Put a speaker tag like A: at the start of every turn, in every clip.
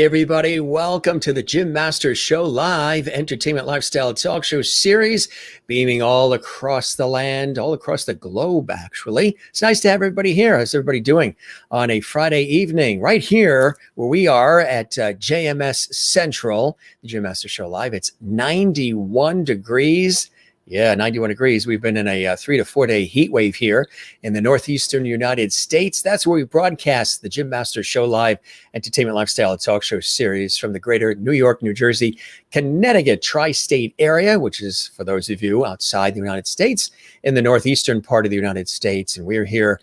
A: Hey everybody, welcome to the Jim Masters Show Live Entertainment Lifestyle Talk Show series, beaming all across the land, all across the globe actually. It's nice to have everybody here. How's everybody doing on a Friday evening right here where we are at JMS Central, the Jim Masters Show Live. It's 91 degrees. Yeah, 91 degrees. We've been in a 3 to 4 day heat wave here in the northeastern United States. That's where we broadcast the Jim Masters Show Live Entertainment Lifestyle Talk Show series from the greater New York, New Jersey, Connecticut tri-state area, which is, for those of you outside the United States, in the northeastern part of the United States. And we're here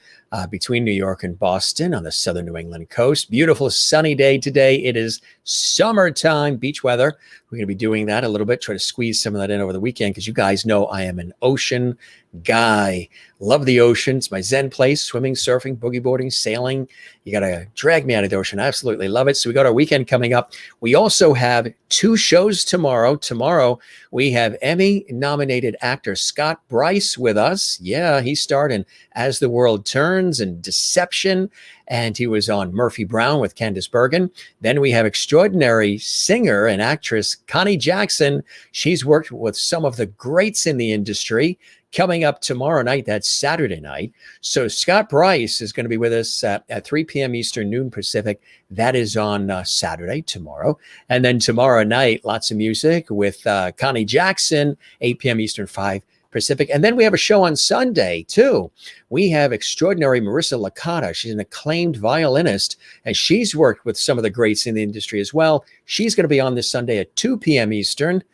A: between New York and Boston on the southern New England coast. Beautiful sunny day today. It is summertime, beach weather. We're going to be doing that a little bit, try to squeeze some of that in over the weekend because you guys know I am an ocean guy. Love the ocean. It's my zen place, swimming, surfing, boogie boarding, sailing. You got to drag me out of the ocean. I absolutely love it. So we got our weekend coming up. We also have 2 shows tomorrow. Tomorrow, we have Emmy-nominated actor Scott Bryce with us. Yeah, he starred in As the World Turns and Deception, and he was on Murphy Brown with Candice Bergen. Then we have extraordinary singer and actress Connie Jackson. She's worked with some of the greats in the industry. Coming up tomorrow night, that's Saturday night. So Scott Bryce is going to be with us at 3 p.m. Eastern, noon Pacific. That is on Saturday, tomorrow. And then tomorrow night, lots of music with Connie Jackson, 8 p.m. Eastern, 5 Pacific. And then we have a show on Sunday, too. We have extraordinary Marissa Licata. She's an acclaimed violinist, and she's worked with some of the greats in the industry as well. She's going to be on this Sunday at 2 p.m. Eastern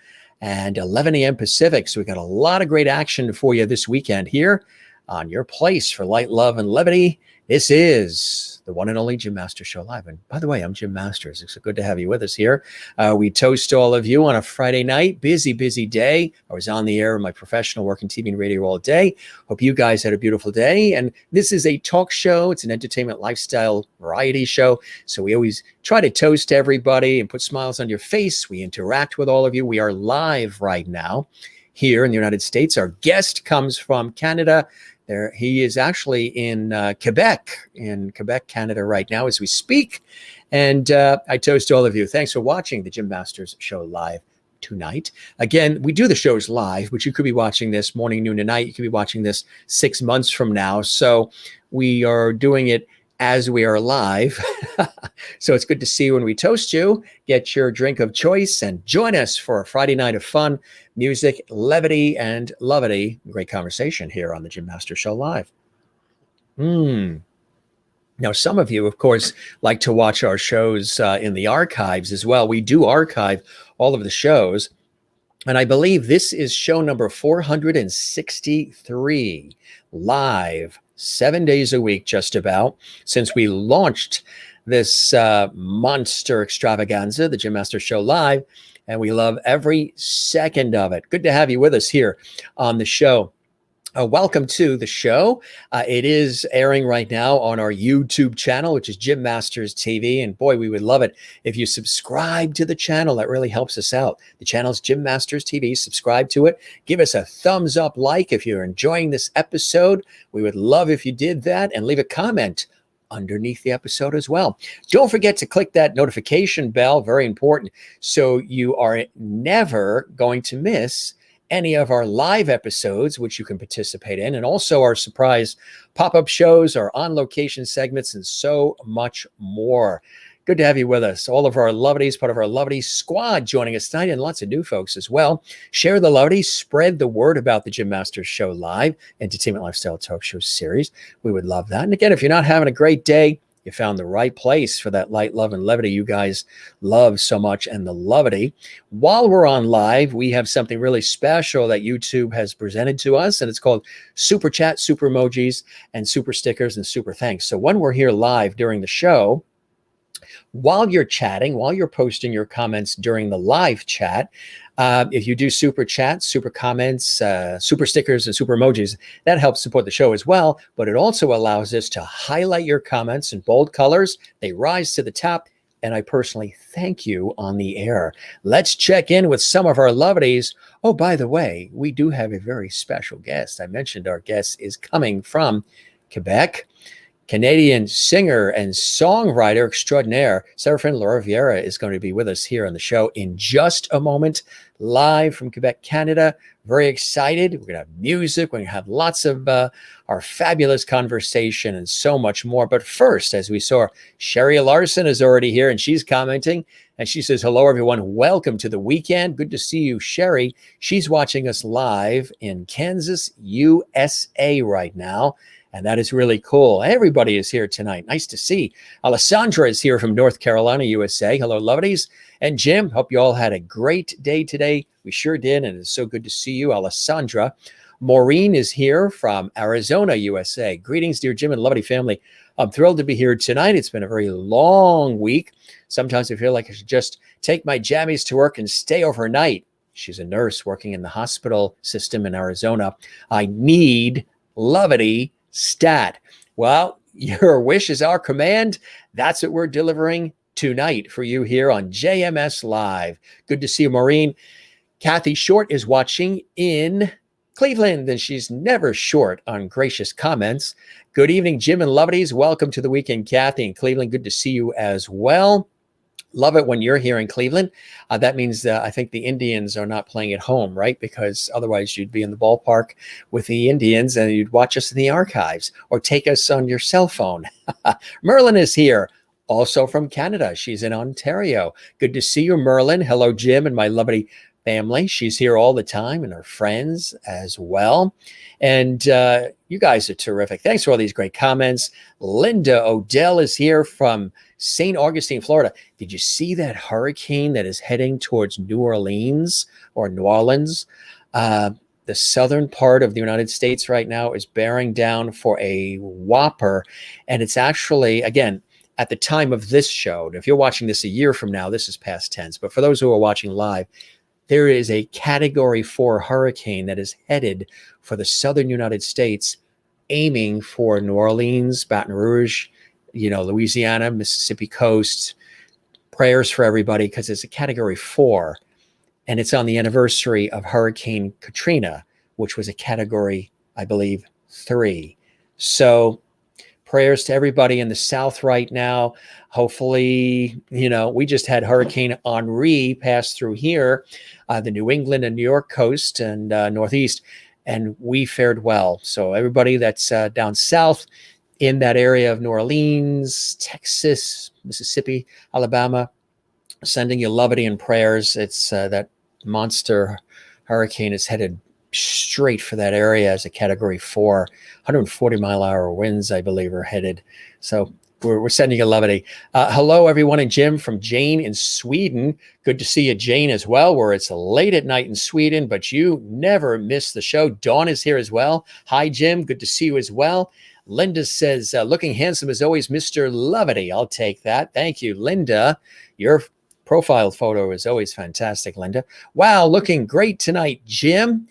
A: and 11 a.m. Pacific. So we got a lot of great action for you this weekend here on your place for light, love, and levity. This is the one and only Jim Masters Show Live. And by the way, I'm Jim Masters. It's good to have you with us here. We toast all of you on a Friday night. Busy day. I was on the air in my professional work in TV and radio all day. Hope you guys had a beautiful day. And this is a talk show. It's an entertainment lifestyle variety show. So we always try to toast everybody and put smiles on your face. We interact with all of you. We are live right now here in the United States. Our guest comes from Canada. He is actually in Quebec, Canada right now as we speak. And I toast all of you. Thanks for watching the Jim Masters Show Live tonight. Again, we do the shows live, but you could be watching this morning, noon, and night. You could be watching this 6 months from now. So we are doing it as we are live. So it's good to see you when we toast you. Get your drink of choice and join us for a Friday night of fun, music, levity, and lovity. Great conversation here on the Jim Masters Show Live. Now, some of you, of course, like to watch our shows in the archives as well. We do archive all of the shows. And I believe this is show number 463 live, 7 days a week, just about, since we launched this monster extravaganza, the Jim Masters Show Live, and we love every second of it. Good to have you with us here on the show. Welcome to the show. It is airing right now on our YouTube channel, which is Jim Masters TV. And boy, we would love it if you subscribe to the channel. That really helps us out. The channel is Jim Masters TV. Subscribe to it. Give us a thumbs up like if you're enjoying this episode. We would love if you did that, and leave a comment underneath the episode as well. Don't forget to click that notification bell. Very important. So you are never going to miss any of our live episodes, which you can participate in, and also our surprise pop-up shows, our on-location segments, and so much more. Good to have you with us. All of our lovities, part of our lovity squad joining us tonight, and lots of new folks as well. Share the lovity, spread the word about the Jim Masters Show Live Entertainment Lifestyle Talk Show series. We would love that. And again, if you're not having a great day, you found the right place for that light, love, and levity you guys love so much, and the lovity. While we're on live, we have something really special that YouTube has presented to us, and it's called Super Chat, Super Emojis, and Super Stickers, and Super Thanks. So when we're here live during the show, while you're chatting, while you're posting your comments during the live chat, if you do super chats, super comments, super stickers, and super emojis, that helps support the show as well. But it also allows us to highlight your comments in bold colors. They rise to the top, and I personally thank you on the air. Let's check in with some of our lovelies. Oh, by the way, we do have a very special guest. I mentioned our guest is coming from Quebec. Canadian singer and songwriter extraordinaire, Serafin LaRiviere, is going to be with us here on the show in just a moment, live from Quebec, Canada. Very excited. We're going to have music. We're going to have lots of our fabulous conversation and so much more. But first, as we saw, Sherry Larson is already here and she's commenting. And she says, hello, everyone. Welcome to the weekend. Good to see you, Sherry. She's watching us live in Kansas, USA right now. And that is really cool. Everybody is here tonight. Nice to see. Alessandra is here from North Carolina, USA. Hello, lovelies. And Jim, hope you all had a great day today. We sure did. And it's so good to see you, Alessandra. Maureen is here from Arizona, USA. Greetings, dear Jim and lovely family. I'm thrilled to be here tonight. It's been a very long week. Sometimes I feel like I should just take my jammies to work and stay overnight. She's a nurse working in the hospital system in Arizona. I need levity stat. Well, your wish is our command. That's what we're delivering tonight for you here on JMS Live. Good to see you, Maureen. Kathy Short is watching in Cleveland, and she's never short on gracious comments. Good evening, Jim and Lovedies. Welcome to the weekend, Kathy in Cleveland. Good to see you as well. Love it when you're here in Cleveland. That means I think the Indians are not playing at home, right? Because otherwise you'd be in the ballpark with the Indians and you'd watch us in the archives or take us on your cell phone. Merlin is here, also from Canada. She's in Ontario. Good to see you, Merlin. Hello, Jim and my lovely family. She's here all the time and her friends as well. And you guys are terrific. Thanks for all these great comments. Linda Odell is here from St. Augustine, Florida. Did you see that hurricane that is heading towards New Orleans or New Orleans? The southern part of the United States right now is bearing down for a whopper. And it's actually, again, at the time of this show, if you're watching this a year from now, this is past tense. But for those who are watching live, there is a Category 4 hurricane that is headed for the southern United States, aiming for New Orleans, Baton Rouge, Louisiana, Mississippi coast. Prayers for everybody because it's a Category 4, and it's on the anniversary of Hurricane Katrina, which was a Category, I believe, 3. So prayers to everybody in the South right now. Hopefully, we just had Hurricane Henri pass through here, the New England and New York coast and Northeast, and we fared well. So everybody that's down south in that area of New Orleans, Texas, Mississippi, Alabama, sending you levity and prayers. It's that monster hurricane is headed straight for that area as a Category 4. 140-mile-an-hour winds, I believe, are headed. So we're sending you levity. Hello, everyone, and Jim from Jane in Sweden. Good to see you, Jane, as well, where it's late at night in Sweden, but you never miss the show. Dawn is here as well. Hi, Jim. Good to see you as well. Linda says, looking handsome as always, Mr. Levity. I'll take that. Thank you, Linda. Your profile photo is always fantastic, Linda. Wow, looking great tonight, Jim.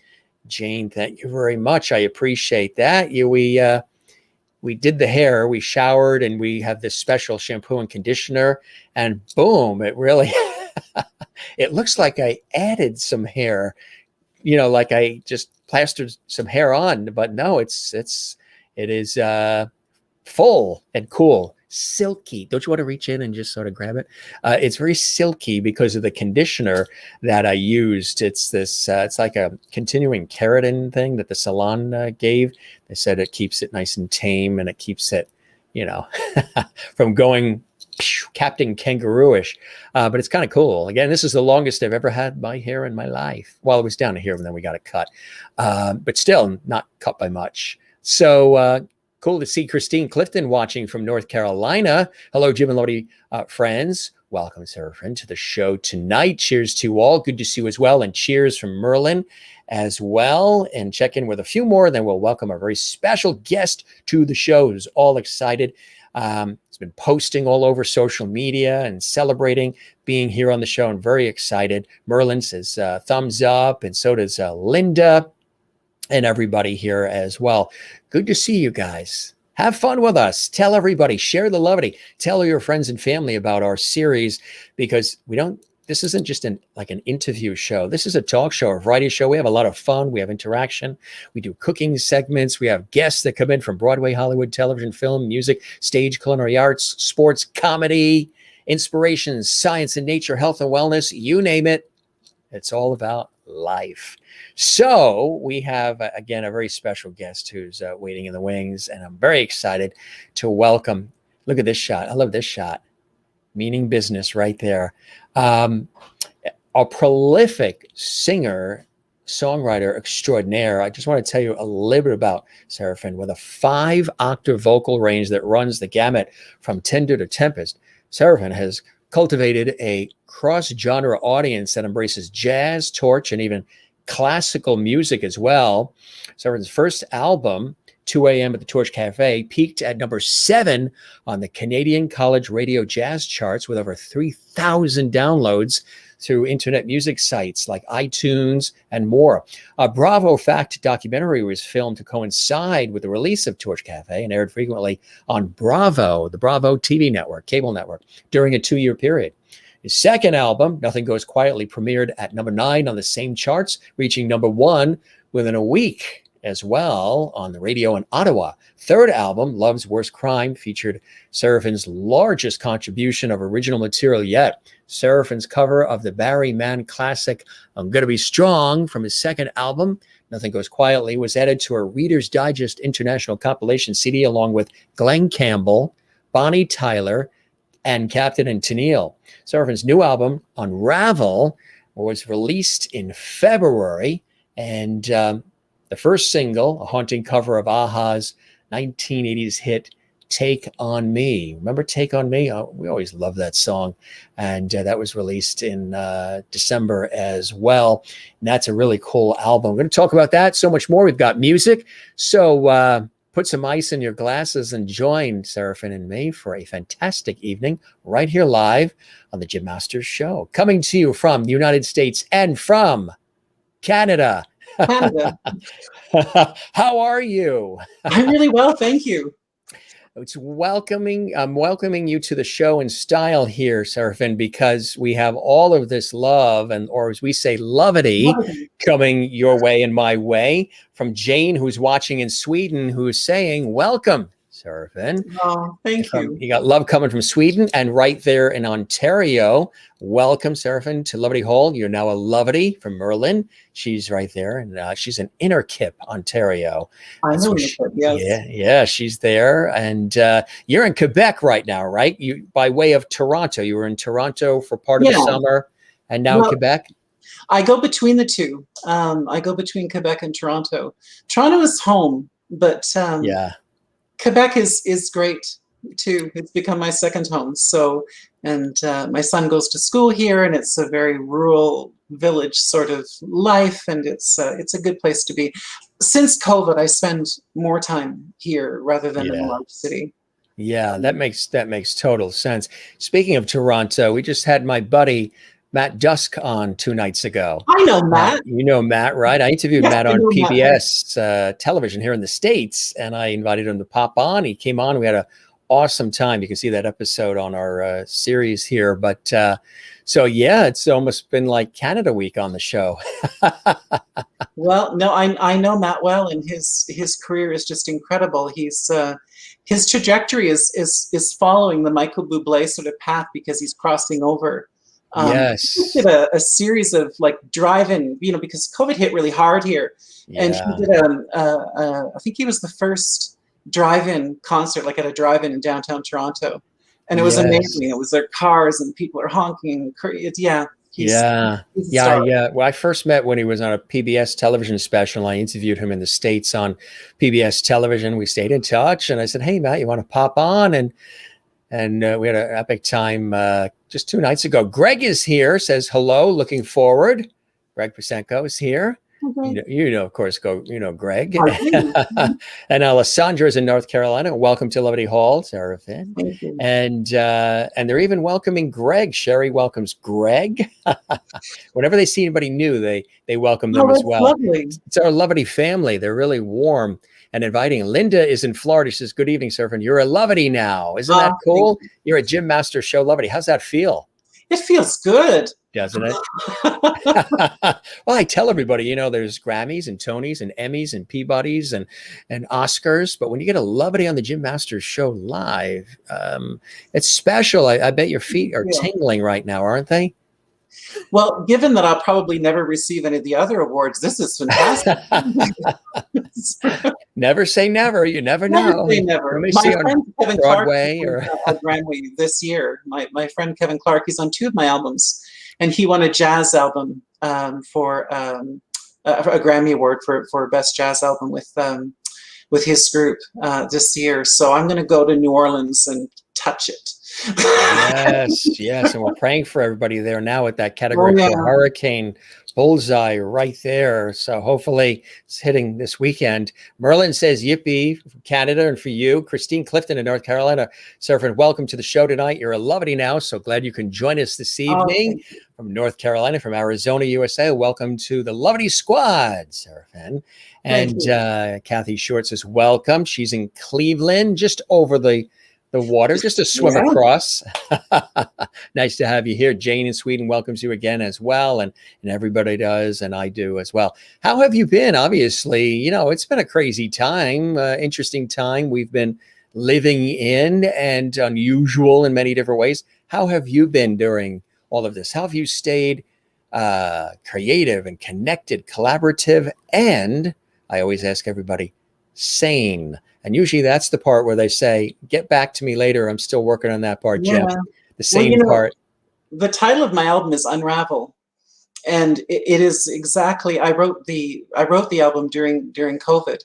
A: Jane, thank you very much. I appreciate that. We did the hair, we showered, and we have this special shampoo and conditioner, and boom, it really, it looks like I added some hair, like I just plastered some hair on, but no, it is full and cool. Silky. Don't you want to reach in and just sort of grab it? It's very silky because of the conditioner that I used. It's this, it's like a continuing keratin thing that the salon gave. They said it keeps it nice and tame and it keeps it, from going Captain Kangaroo-ish. But it's kind of cool. Again, this is the longest I've ever had my hair in my life. Well, it was down to here and then we got it cut. But still not cut by much. So, cool to see Christine Clifton watching from North Carolina. Hello, Jim and Lodi friends. Welcome, Serafin, to the show tonight. Cheers to all. Good to see you as well. And cheers from Merlin as well. And check in with a few more. Then we'll welcome our very special guest to the show who's all excited. He's been posting all over social media and celebrating being here on the show and very excited. Merlin says thumbs up, and so does Linda. And everybody here as well. Good to see you guys. Have fun with us. Tell everybody, share the levity. Tell your friends and family about our series because we don't this isn't just like an interview show. This is a talk show, a variety show. We have a lot of fun. We have interaction. We do cooking segments. We have guests that come in from Broadway, Hollywood, television, film, music, stage, culinary arts, sports, comedy, inspirations, science and nature, health and wellness, you name it. It's all about life. So we have, again, a very special guest who's waiting in the wings, and I'm very excited to welcome. Look at this shot. I love this shot. Meaning business right there. A prolific singer, songwriter extraordinaire. I just want to tell you a little bit about Serafin. With a 5-octave vocal range that runs the gamut from tender to tempest, Serafin has cultivated a cross-genre audience that embraces jazz, torch, and even classical music as well. Serafin's first album, 2 a.m. at the Torch Cafe, peaked at number 7 on the Canadian College Radio Jazz charts with over 3,000 downloads through internet music sites like iTunes and more. A Bravo Fact documentary was filmed to coincide with the release of Torch Cafe and aired frequently on Bravo, the Bravo TV network, cable network, during a 2-year period. His second album, Nothing Goes Quietly, premiered at number 9 on the same charts, reaching number 1 within a week as well on the radio in Ottawa. Third album, Love's Worst Crime, featured Serafin's largest contribution of original material yet. Serafin's cover of the Barry Mann classic, I'm Gonna Be Strong, from his second album, Nothing Goes Quietly, was added to a Reader's Digest International compilation CD along with Glenn Campbell, Bonnie Tyler, and Captain and Tennille. Serafin's new album, Unravel, was released in February, and the first single, a haunting cover of Aha's 1980s hit, Take On Me. Remember Take On Me? We always love that song. And that was released in December as well. And that's a really cool album. We're going to talk about that, so much more. We've got music. So put some ice in your glasses and join Serafin and me for a fantastic evening right here live on the Jim Masters Show. Coming to you from the United States and from Canada.
B: Canada.
A: How are you?
B: I'm really well, thank you.
A: It's welcoming. I'm welcoming you to the show in style here, Serafin, because we have all of this love, and or as we say, lovity, coming your way and my way from Jane, who's watching in Sweden, who's saying, welcome, Serafin.
B: Oh, thank you.
A: You got love coming from Sweden, and right there in Ontario. Welcome, Serafin, to Lovity Hall. You're now a Lovity from Merlin. She's right there, and she's in Innerkip, Ontario.
B: I know Innerkip, yes.
A: Yeah, she's there, and you're in Quebec right now, right? You by way of Toronto. You were in Toronto for part of the summer, and now in Quebec.
B: I go between the two. I go between Quebec and Toronto. Toronto is home, but Quebec is great too. It's become my second home. So, and my son goes to school here, and it's a very rural village sort of life, and it's a good place to be. Since COVID, I spend more time here rather than in a large city.
A: Yeah, that makes total sense. Speaking of Toronto, we just had my buddy Matt Dusk on 2 nights ago.
B: I know Matt.
A: You know Matt, right? I interviewed Matt on PBS television here in the States, and I invited him to pop on. He came on. We had an awesome time. You can see that episode on our series here. But so, yeah, it's almost been like Canada Week on the show.
B: Well, no, I know Matt well, and his career is just incredible. He's his trajectory is following the Michael Bublé sort of path because he's crossing over.
A: Yes.
B: He did a series of like drive-in, because COVID hit really hard here. And he did I think he was the first drive-in concert, like at a drive-in in downtown Toronto. And it was amazing. It was their cars and people are honking. He's a star.
A: Well, I first met when he was on a PBS television special. I interviewed him in the States on PBS television. We stayed in touch, and I said, hey, Matt, you want to pop on? And we had an epic time just 2 nights ago. Greg is here, says hello, looking forward. Greg Pasenko is here. Of course, Greg. And Alessandra is in North Carolina. Welcome to Lovity Hall, Serafin.
B: Thank you.
A: And they're even welcoming Greg. Sherry welcomes Greg. Whenever they see anybody new, they welcome them as well.
B: Lovely.
A: It's our Lovity family. They're really warm and inviting. Linda is in Florida. She says, good evening, Serafin. You're a Lovity now. Isn't that cool? You're a Jim Master Show Lovity. How's that feel?
B: It feels good.
A: doesn't it? Well, I tell everybody, you know, there's Grammys and Tonys and Emmys and Peabodys and Oscars, but when you get a Lovity on the Jim Masters Show live, it's special. I bet your feet are tingling right now, aren't they?
B: Well, given that I'll probably never receive any of the other awards, this is fantastic.
A: Never say never. You never know.
B: Never say never. My friend Kevin Clark won a Grammy this year. My friend Kevin Clark, he's on 2 of my albums, and he won a jazz album for a Grammy Award for Best Jazz Album with his group this year. So I'm going to go to New Orleans and touch it.
A: Yes, yes, and we're praying for everybody there now with that Category 4 hurricane bullseye right there. So hopefully it's hitting this weekend. Merlin says yippee from Canada, and for you, Christine Clifton in North Carolina. Serafin, welcome to the show tonight. You're a Lovity now, so glad you can join us this evening from North Carolina, from Arizona, USA. Welcome to the Lovity Squad, Serafin. And Kathy Short says welcome. She's in Cleveland, just over the water, just to swim across. Nice to have you here. Jane in Sweden welcomes you again as well, and everybody does, and I do as well. How have you been? Obviously, you know, it's been a crazy time, interesting time we've been living in, and unusual in many different ways. How have you been during all of this? How have you stayed creative and connected, collaborative, and I always ask everybody, sane? And usually that's the part where they say, get back to me later. I'm still working on that part, Jim. The same part.
B: The title of my album is Unravel. And it is exactly, I wrote the album during COVID.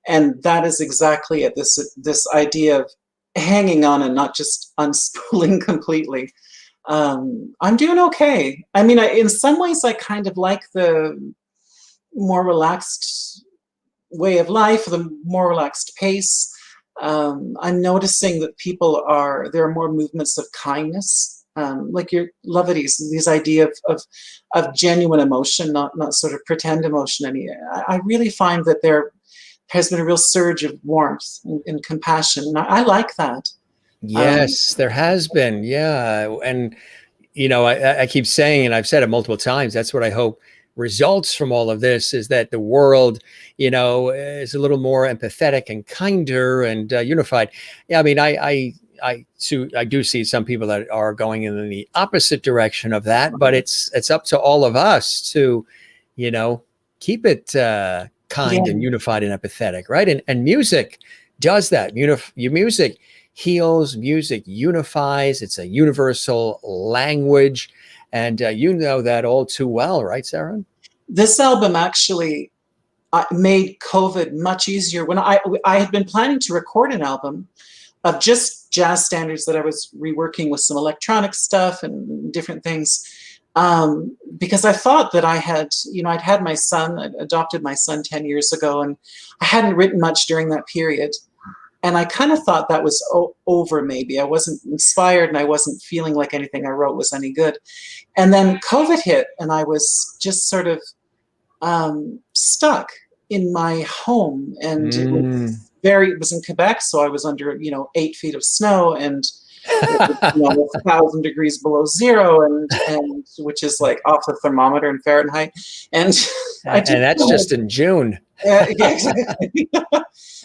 B: And that is exactly it, this idea of hanging on and not just unspooling completely. I'm doing okay. I mean, in some ways, I kind of like the more relaxed way of life, the more relaxed pace. I'm noticing that there are more movements of kindness, like your Lovities, this idea of genuine emotion, not sort of pretend emotion. I really find that there has been a real surge of warmth and compassion. And I like that.
A: Yes, there has been. Yeah. And, you know, I keep saying, and I've said it multiple times, that's what I hope results from all of this, is that the world, you know, is a little more empathetic and kinder and unified. Yeah, I mean, I do see some people that are going in the opposite direction of that, but it's up to all of us to, you know, keep it kind and unified and empathetic, right? And music does that. Music heals, music unifies. It's a universal language. And you know that all too well, right, Sarah?
B: This album actually made COVID much easier. When I had been planning to record an album of just jazz standards that I was reworking with some electronic stuff and different things, because I thought that I'd had my son, I adopted my son 10 years ago, and I hadn't written much during that period. And I kind of thought that was over maybe. I wasn't inspired and I wasn't feeling like anything I wrote was any good. And then COVID hit and I was just sort of stuck in my home. And it was in Quebec, so I was under, 8 feet of snow and it was, 1,000 degrees below zero, and which is like off the thermometer in Fahrenheit. And
A: that's just in June.
B: Yeah, exactly.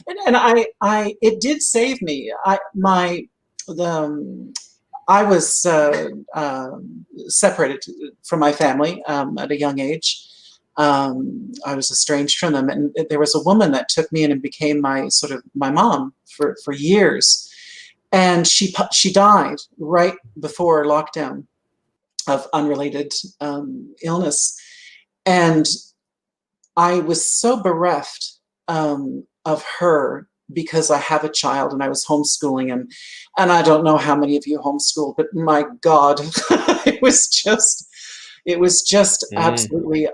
B: And it did save me. I was separated from my family at a young age. I was estranged from them, and there was a woman that took me in and became my mom for years. And she died right before lockdown of unrelated illness, and I was so bereft of her because I have a child and I was homeschooling him. And I don't know how many of you homeschool, but my God, it was just absolutely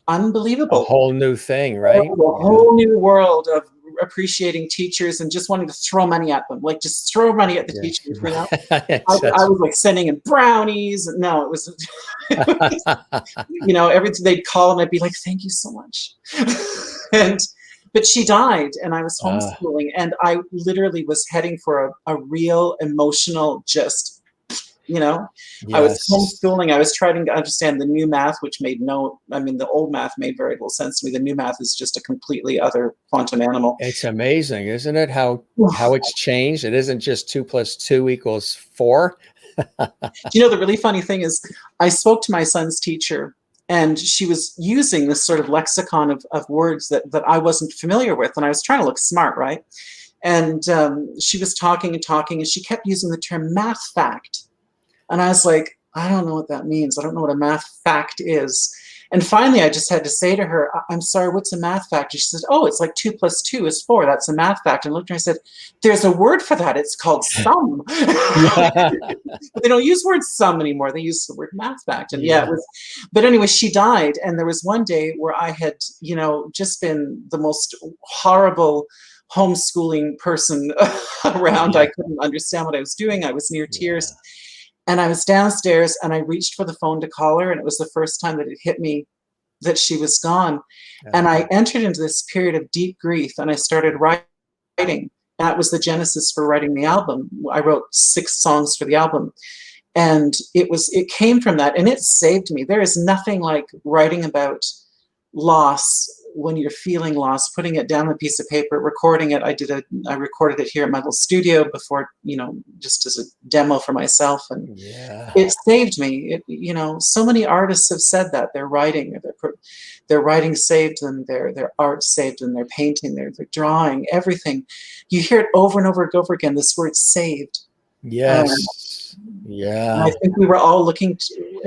B: unbelievable.
A: A whole new thing, right?
B: A whole new world of appreciating teachers and just wanting to throw money at them, like just throw money at the teachers. I was like sending in brownies. No, it was, everything they'd call and I'd be like, thank you so much. But she died and I was homeschooling and I literally was heading for a real emotional just you know. I was
A: Yes.
B: homeschooling. I was trying to understand the new math, which made the old math made very little sense to me. The new math is just a completely other quantum animal.
A: It's amazing, isn't it? How it's changed. It isn't just 2 + 2 = 4.
B: You know, the really funny thing is I spoke to my son's teacher, and she was using this sort of lexicon of words that I wasn't familiar with. And I was trying to look smart, right? And she was talking and talking, and she kept using the term math fact. And I was like, I don't know what that means. I don't know what a math fact is. And finally, I just had to say to her, I'm sorry, what's a math fact? She said, oh, it's like 2 + 2 = 4. That's a math fact. And I looked at her and I said, there's a word for that. It's called sum. They don't use the word sum anymore. They use the word math fact. And yeah, it was, but anyway, she died. And there was one day where I had, just been the most horrible homeschooling person around. I couldn't understand what I was doing. I was near tears. And I was downstairs, and I reached for the phone to call her, and it was the first time that it hit me that she was gone. And I entered into this period of deep grief, and I started writing. That was the genesis for writing the album. I wrote 6 songs for the album, and it came from that, and it saved me. There is nothing like writing about loss when you're feeling lost, putting it down on a piece of paper, recording it. I recorded it here at my little studio before, just as a demo for myself. And it saved me. So many artists have said that their writing saved them, their art saved them, their painting, their drawing, everything. You hear it over and over and over again, this word saved.
A: Yes.
B: I think we were all looking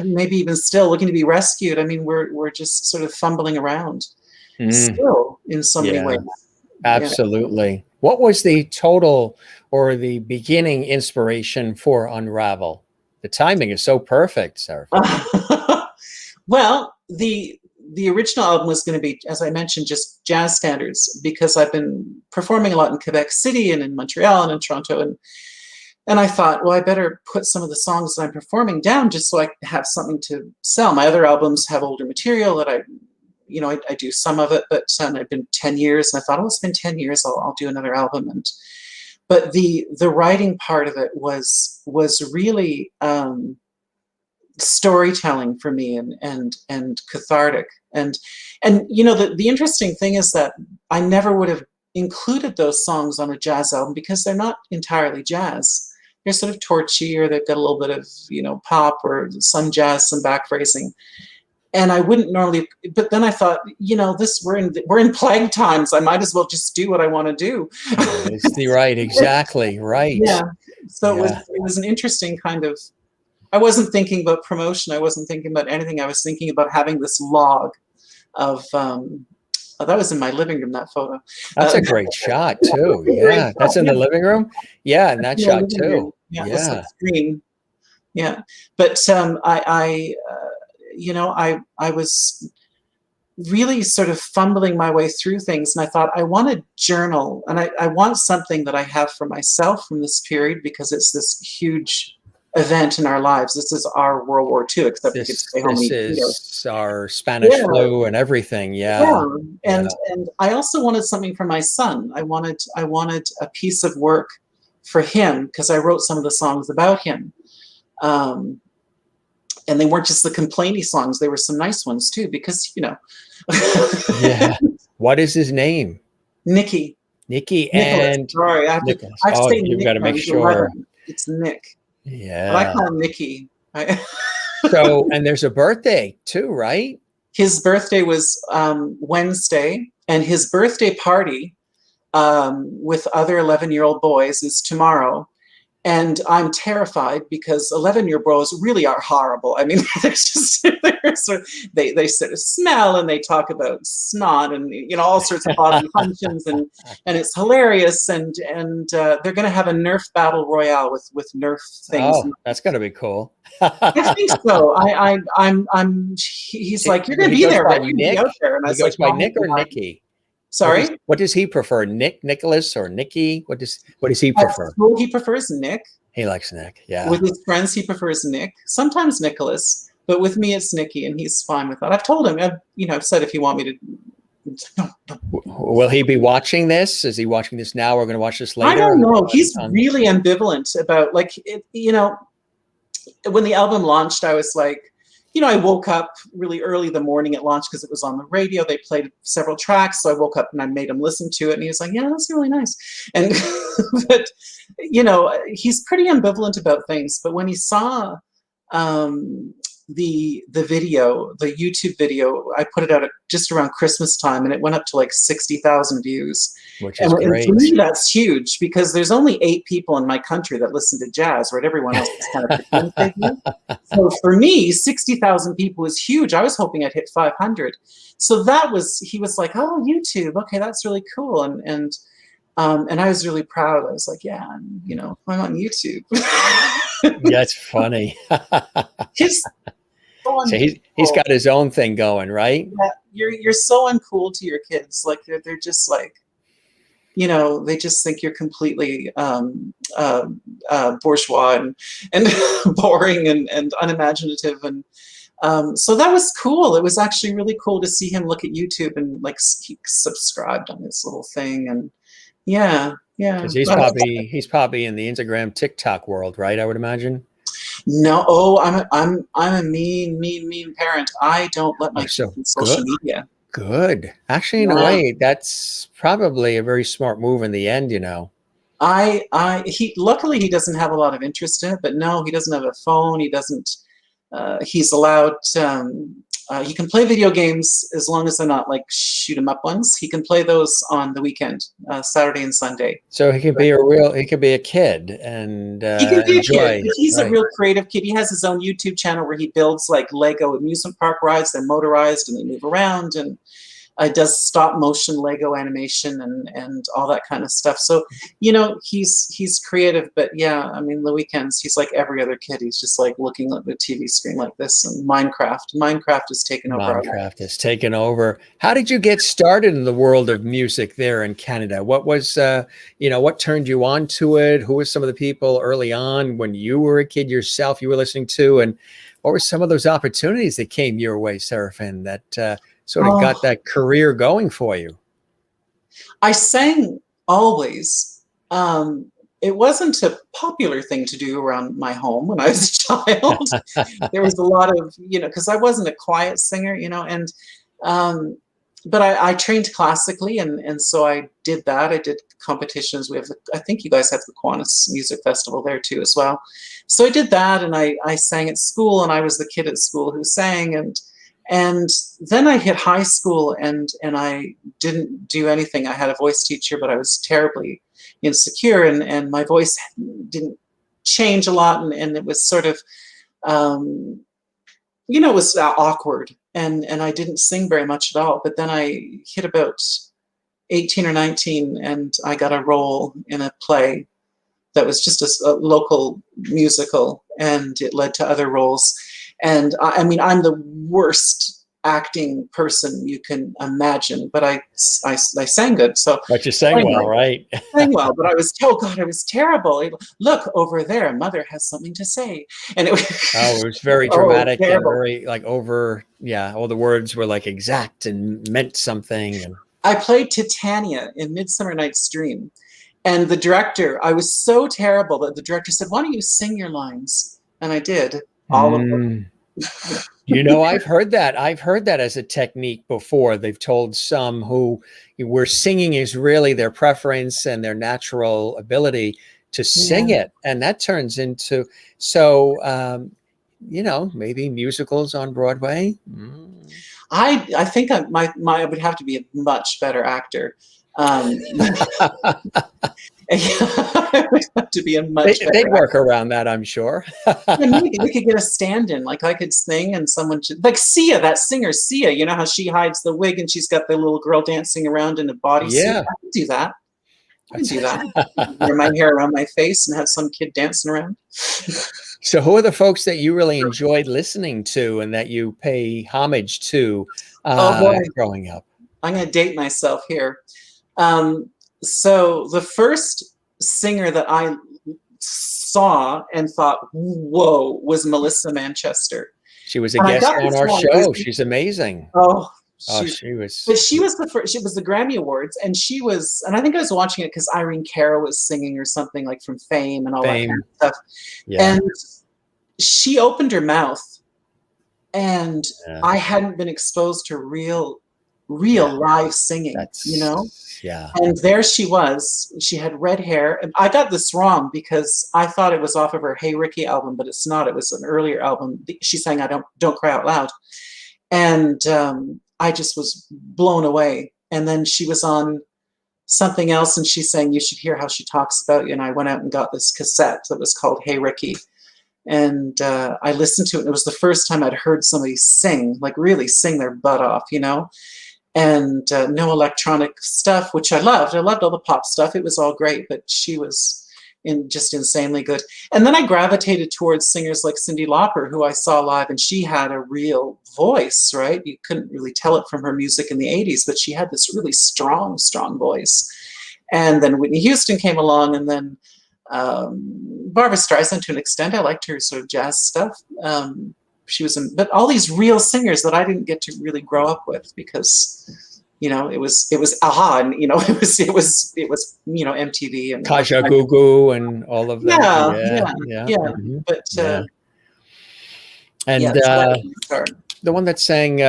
B: maybe even still looking to be rescued. I mean, we're just sort of fumbling around. Still in so many ways.
A: Absolutely. What was the total or the beginning inspiration for Unravel? The timing is so perfect, Serafin.
B: Well, the original album was going to be, as I mentioned, just jazz standards, because I've been performing a lot in Quebec City and in Montreal and in Toronto, and I thought, well, I better put some of the songs that I'm performing down just so I have something to sell. My other albums have older material that I do some of it, but I've been 10 years, and I thought, oh, it's been 10 years, I'll do another album. But the writing part of it was really storytelling for me, and cathartic. And the interesting thing is that I never would have included those songs on a jazz album, because they're not entirely jazz. They're sort of torchy, or they've got a little bit of pop, or some jazz, some back phrasing. And I wouldn't normally, but then I thought, we're in plague times. I might as well just do what I want to do.
A: Exactly right.
B: Yeah. So it was an interesting kind of. I wasn't thinking about promotion. I wasn't thinking about anything. I was thinking about having this log of. That was in my living room. That photo.
A: That's a great shot too. Yeah, that's in the living room. Yeah, and that shot too.
B: Yeah, it's the screen. Yeah, but I was really sort of fumbling my way through things, and I thought, I want to journal, and I want something that I have for myself from this period, because it's this huge event in our lives. This is our World War II, except we could stay home. This
A: is our Spanish flu and everything.
B: And I also wanted something for my son. I wanted a piece of work for him, because I wrote some of the songs about him. And they weren't just the complainy songs. There were some nice ones too, because,
A: What is his name?
B: Nicky.
A: Nicholas.
B: And sorry, I have to say
A: you've got to make sure.
B: It's Nick.
A: Yeah.
B: But I call him Nicky.
A: So, and there's a birthday too, right?
B: His birthday was Wednesday, and his birthday party with other 11-year-old boys is tomorrow. And I'm terrified, because 11-year-old boys really are horrible. I mean, they sort of smell, and they talk about snot, and all sorts of bodily functions, and it's hilarious. And they're going to have a Nerf battle royale with Nerf things.
A: Oh, that's going to be cool.
B: I think so. He's like, you're going to be there, right?
A: Nick?
B: Out there. And
A: he goes by Nick or Nicky?
B: Sorry?
A: What does he prefer? Nick, Nicholas, or Nicky? What does he prefer?
B: At school, he prefers Nick.
A: He likes Nick, yeah.
B: With his friends, he prefers Nick. Sometimes Nicholas, but with me, it's Nicky, and he's fine with that. I've told him, I've said, if you want me to. No.
A: Will he be watching this? Is he watching this now? We're going to watch this later.
B: I don't know. He's really ambivalent about, when the album launched, I was like, you know, I woke up really early the morning it launched because it was on the radio. They played several tracks. So I woke up and I made him listen to it. And he was like, yeah, that's really nice. And, but, you know, he's pretty ambivalent about things. But when he saw the video, the YouTube video, I put it out at just around Christmas time, and it went up to like 60,000 views.
A: Which is great.
B: And for me, that's huge because there's only 8 people in my country that listen to jazz, right? Everyone else is kind of figure. So for me, 60,000 people is huge. I was hoping I'd hit 500. So that was, he was like, oh, YouTube. Okay, that's really cool. And I was really proud. I was like, yeah, you know, I'm on YouTube.
A: That's funny. So he's got his own thing going, right?
B: Yeah, you're so uncool to your kids. Like they're just like, you know, they just think you're completely bourgeois and boring and unimaginative. And so that was cool. It was actually really cool to see him look at YouTube and like he subscribed on this little thing. And yeah.
A: Because he's probably in the Instagram, TikTok world, right? I would imagine.
B: No, I'm a mean parent. I don't let my kids on social media.
A: Good. Actually, in a way, that's probably a very smart move in the end, you know.
B: Luckily he doesn't have a lot of interest in it, but no, he doesn't have a phone. He doesn't, he's allowed, he can play video games as long as they're not like shoot 'em up ones. He can play those on the weekend, Saturday and Sunday.
A: So he can be he could be a kid and
B: he can be
A: enjoy.
B: A kid. He's a real creative kid. He has his own YouTube channel where he builds like Lego amusement park rides. They're motorized and they move around, and does stop motion Lego animation and all that kind of stuff. So, you know, he's creative, but yeah, I mean, the weekends, he's like every other kid. He's just like looking at the TV screen like this, and Minecraft has taken over.
A: Minecraft has taken over. How did you get started in the world of music there in Canada? What was, you know, what turned you on to it? Who were some of the people early on when you were a kid yourself you were listening to? And what were some of those opportunities that came your way, Serafin, that sort of got that career going for you?
B: I sang always. It wasn't a popular thing to do around my home when I was a child. There was a lot of, you know, because I wasn't a quiet singer, you know, and but I trained classically, and so I did that. I did competitions. We have, I think you guys have the Kiwanis Music Festival there too as well. So I did that, and I sang at school, and I was the kid at school who sang, and then I hit high school and I didn't do anything. I had a voice teacher, but I was terribly insecure, and my voice didn't change a lot, and it was sort of, you know, it was awkward, and I didn't sing very much at all. But then I hit about 18 or 19, and I got a role in a play that was just a local musical, and it led to other roles. And I mean, I'm the worst acting person you can imagine, but I sang good. So,
A: but you sang well, right?
B: Sang well, but I was, oh God, I was terrible. Look over there, Mother has something to say, and it
A: was very dramatic and very like over. Yeah, all the words were like exact and meant something. And
B: I played Titania in Midsummer Night's Dream, and the director, I was so terrible that the director said, "Why don't you sing your lines?" And I did. All of them.
A: You know, I've heard that as a technique before. They've told some where singing is really their preference and their natural ability to sing it. And that turns into, you know, maybe musicals on Broadway.
B: I think I would have to be a much better actor. I would have to be a much better
A: they'd work around that, I'm sure.
B: Yeah, maybe we could get a stand-in, like I could sing and someone should, like Sia, that singer Sia, you know how she hides the wig and she's got the little girl dancing around in a bodysuit.
A: Yeah,
B: I could do that. Wear my hair around my face and have some kid dancing around.
A: So who are the folks that you really enjoyed listening to and that you pay homage to growing up?
B: I'm going to date myself here. So the first singer that I saw and thought, whoa, was Melissa Manchester.
A: She was a guest on our show. She's amazing. She was.
B: But she was the first. She was the Grammy Awards, and she was. And I think I was watching it because Irene Cara was singing or something like from Fame and all that kind of stuff. Yeah. And she opened her mouth, and I hadn't been exposed to real live singing, you know?
A: Yeah.
B: And there she was. She had red hair. And I got this wrong because I thought it was off of her Hey Ricky album, but it's not. It was an earlier album. She sang Don't Cry Out Loud. And I just was blown away. And then she was on something else, and she sang You Should Hear How She Talks About You. And I went out and got this cassette that was called Hey Ricky. And I listened to it. And it was the first time I'd heard somebody sing, like really sing their butt off, you know? And no electronic stuff, which I loved. I loved all the pop stuff. It was all great, but she was just insanely good. And then I gravitated towards singers like Cyndi Lauper, who I saw live, and she had a real voice, right? You couldn't really tell it from her music in the 80s, but she had this really strong, strong voice. And then Whitney Houston came along, and then Barbra Streisand to an extent. I liked her sort of jazz stuff. She was but all these real singers that I didn't get to really grow up with because, you know, it was aha, and you know, it was you know, MTV and
A: Kaja Gugu and all of that.
B: Yeah.
A: Mm-hmm.
B: But
A: and
B: so
A: the one that sang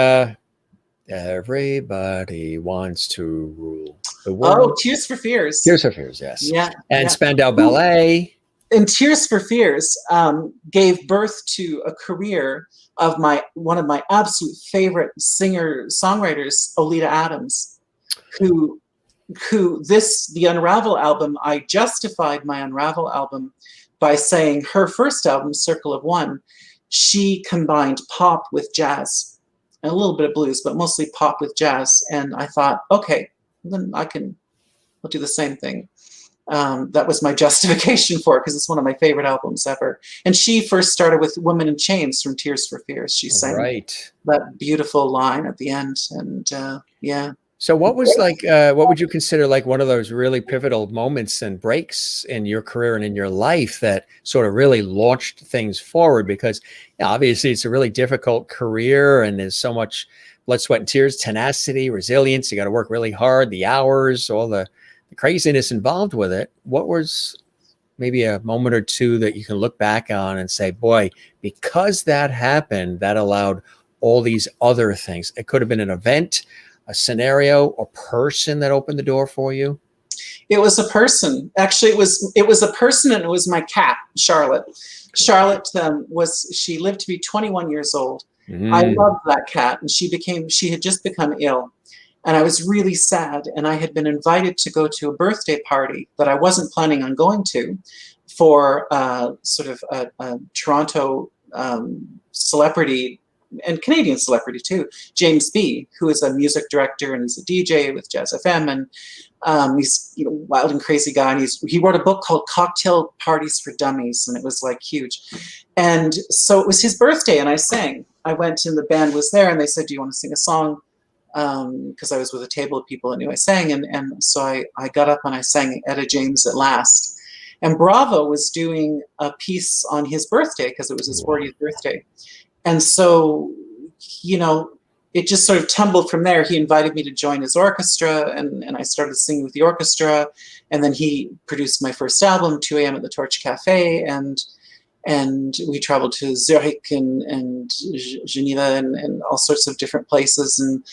A: Everybody Wants to Rule the World.
B: Oh, Tears for Fears.
A: Tears for Fears, yes.
B: Yeah.
A: And Spandau Ballet.
B: And Tears for Fears gave birth to a career of one of my absolute favorite singer-songwriters, Oleta Adams, who the Unravel album, I justified my Unravel album by saying her first album, Circle of One, she combined pop with jazz and a little bit of blues, but mostly pop with jazz. And I thought, okay, then I'll do the same thing. That was my justification for it because it's one of my favorite albums ever. And she first started with Woman in Chains from Tears for Fears. She sang that beautiful line at the end. And yeah.
A: So what was what would you consider like one of those really pivotal moments and breaks in your career and in your life that sort of really launched things forward? Because obviously it's a really difficult career and there's so much blood, sweat, and tears, tenacity, resilience. You got to work really hard, the hours, all the craziness involved with it. What was maybe a moment or two that you can look back on and say, boy, because that happened, that allowed all these other things? It could have been an event, a scenario, a person that opened the door for you.
B: It was a person. Actually, it was a person, and it was my cat, Charlotte. Charlotte she lived to be 21 years old. I loved that cat, and she had just become ill. And I was really sad, and I had been invited to go to a birthday party that I wasn't planning on going to for sort of a Toronto celebrity and Canadian celebrity too, James B., who is a music director and he's a DJ with Jazz FM, and he's wild and crazy guy. And he wrote a book called Cocktail Parties for Dummies, and it was like huge. And so it was his birthday, and I sang. I went, and the band was there, and they said, "Do you want to sing a song?" Because I was with a table of people that knew I sang, and so I got up and I sang Etta James at Last. And Bravo was doing a piece on his birthday because it was his 40th birthday. And so, it just sort of tumbled from there. He invited me to join his orchestra, and I started singing with the orchestra. And then he produced my first album, 2 a.m. at the Torch Cafe, and we traveled to Zurich and Geneva and all sorts of different places. And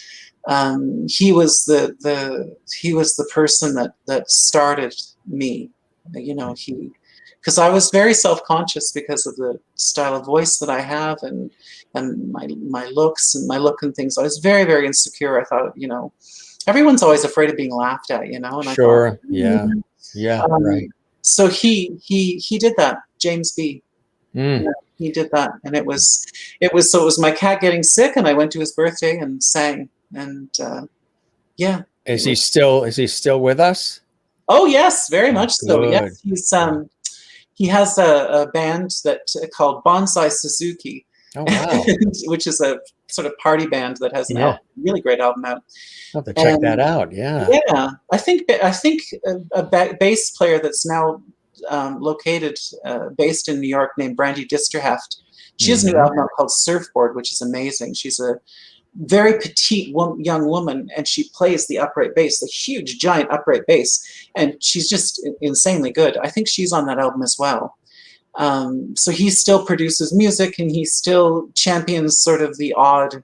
B: he was the person that started me. Because I was very self-conscious because of the style of voice that I have and my looks and my look and things. I was very, very insecure. I thought, everyone's always afraid of being laughed at, and
A: sure.
B: I thought,
A: yeah, right.
B: So he did that, James B. He did that, and it was my cat getting sick, and I went to his birthday and sang, and yeah.
A: Is he still with us?
B: Oh yes, very much so.
A: Good.
B: Yes, he has a band called Bonsai Suzuki.
A: Oh wow!
B: Which is a sort of party band that has a really great album out.
A: I'll have to check that out. Yeah.
B: Yeah, I think a bass player that's now based in New York named Brandy Disterheft. She has a new album out called Surfboard, which is amazing. She's a very petite young woman, and she plays the upright bass, the huge, giant upright bass, and she's just insanely good. I think she's on that album as well. So he still produces music, and he still champions sort of the odd.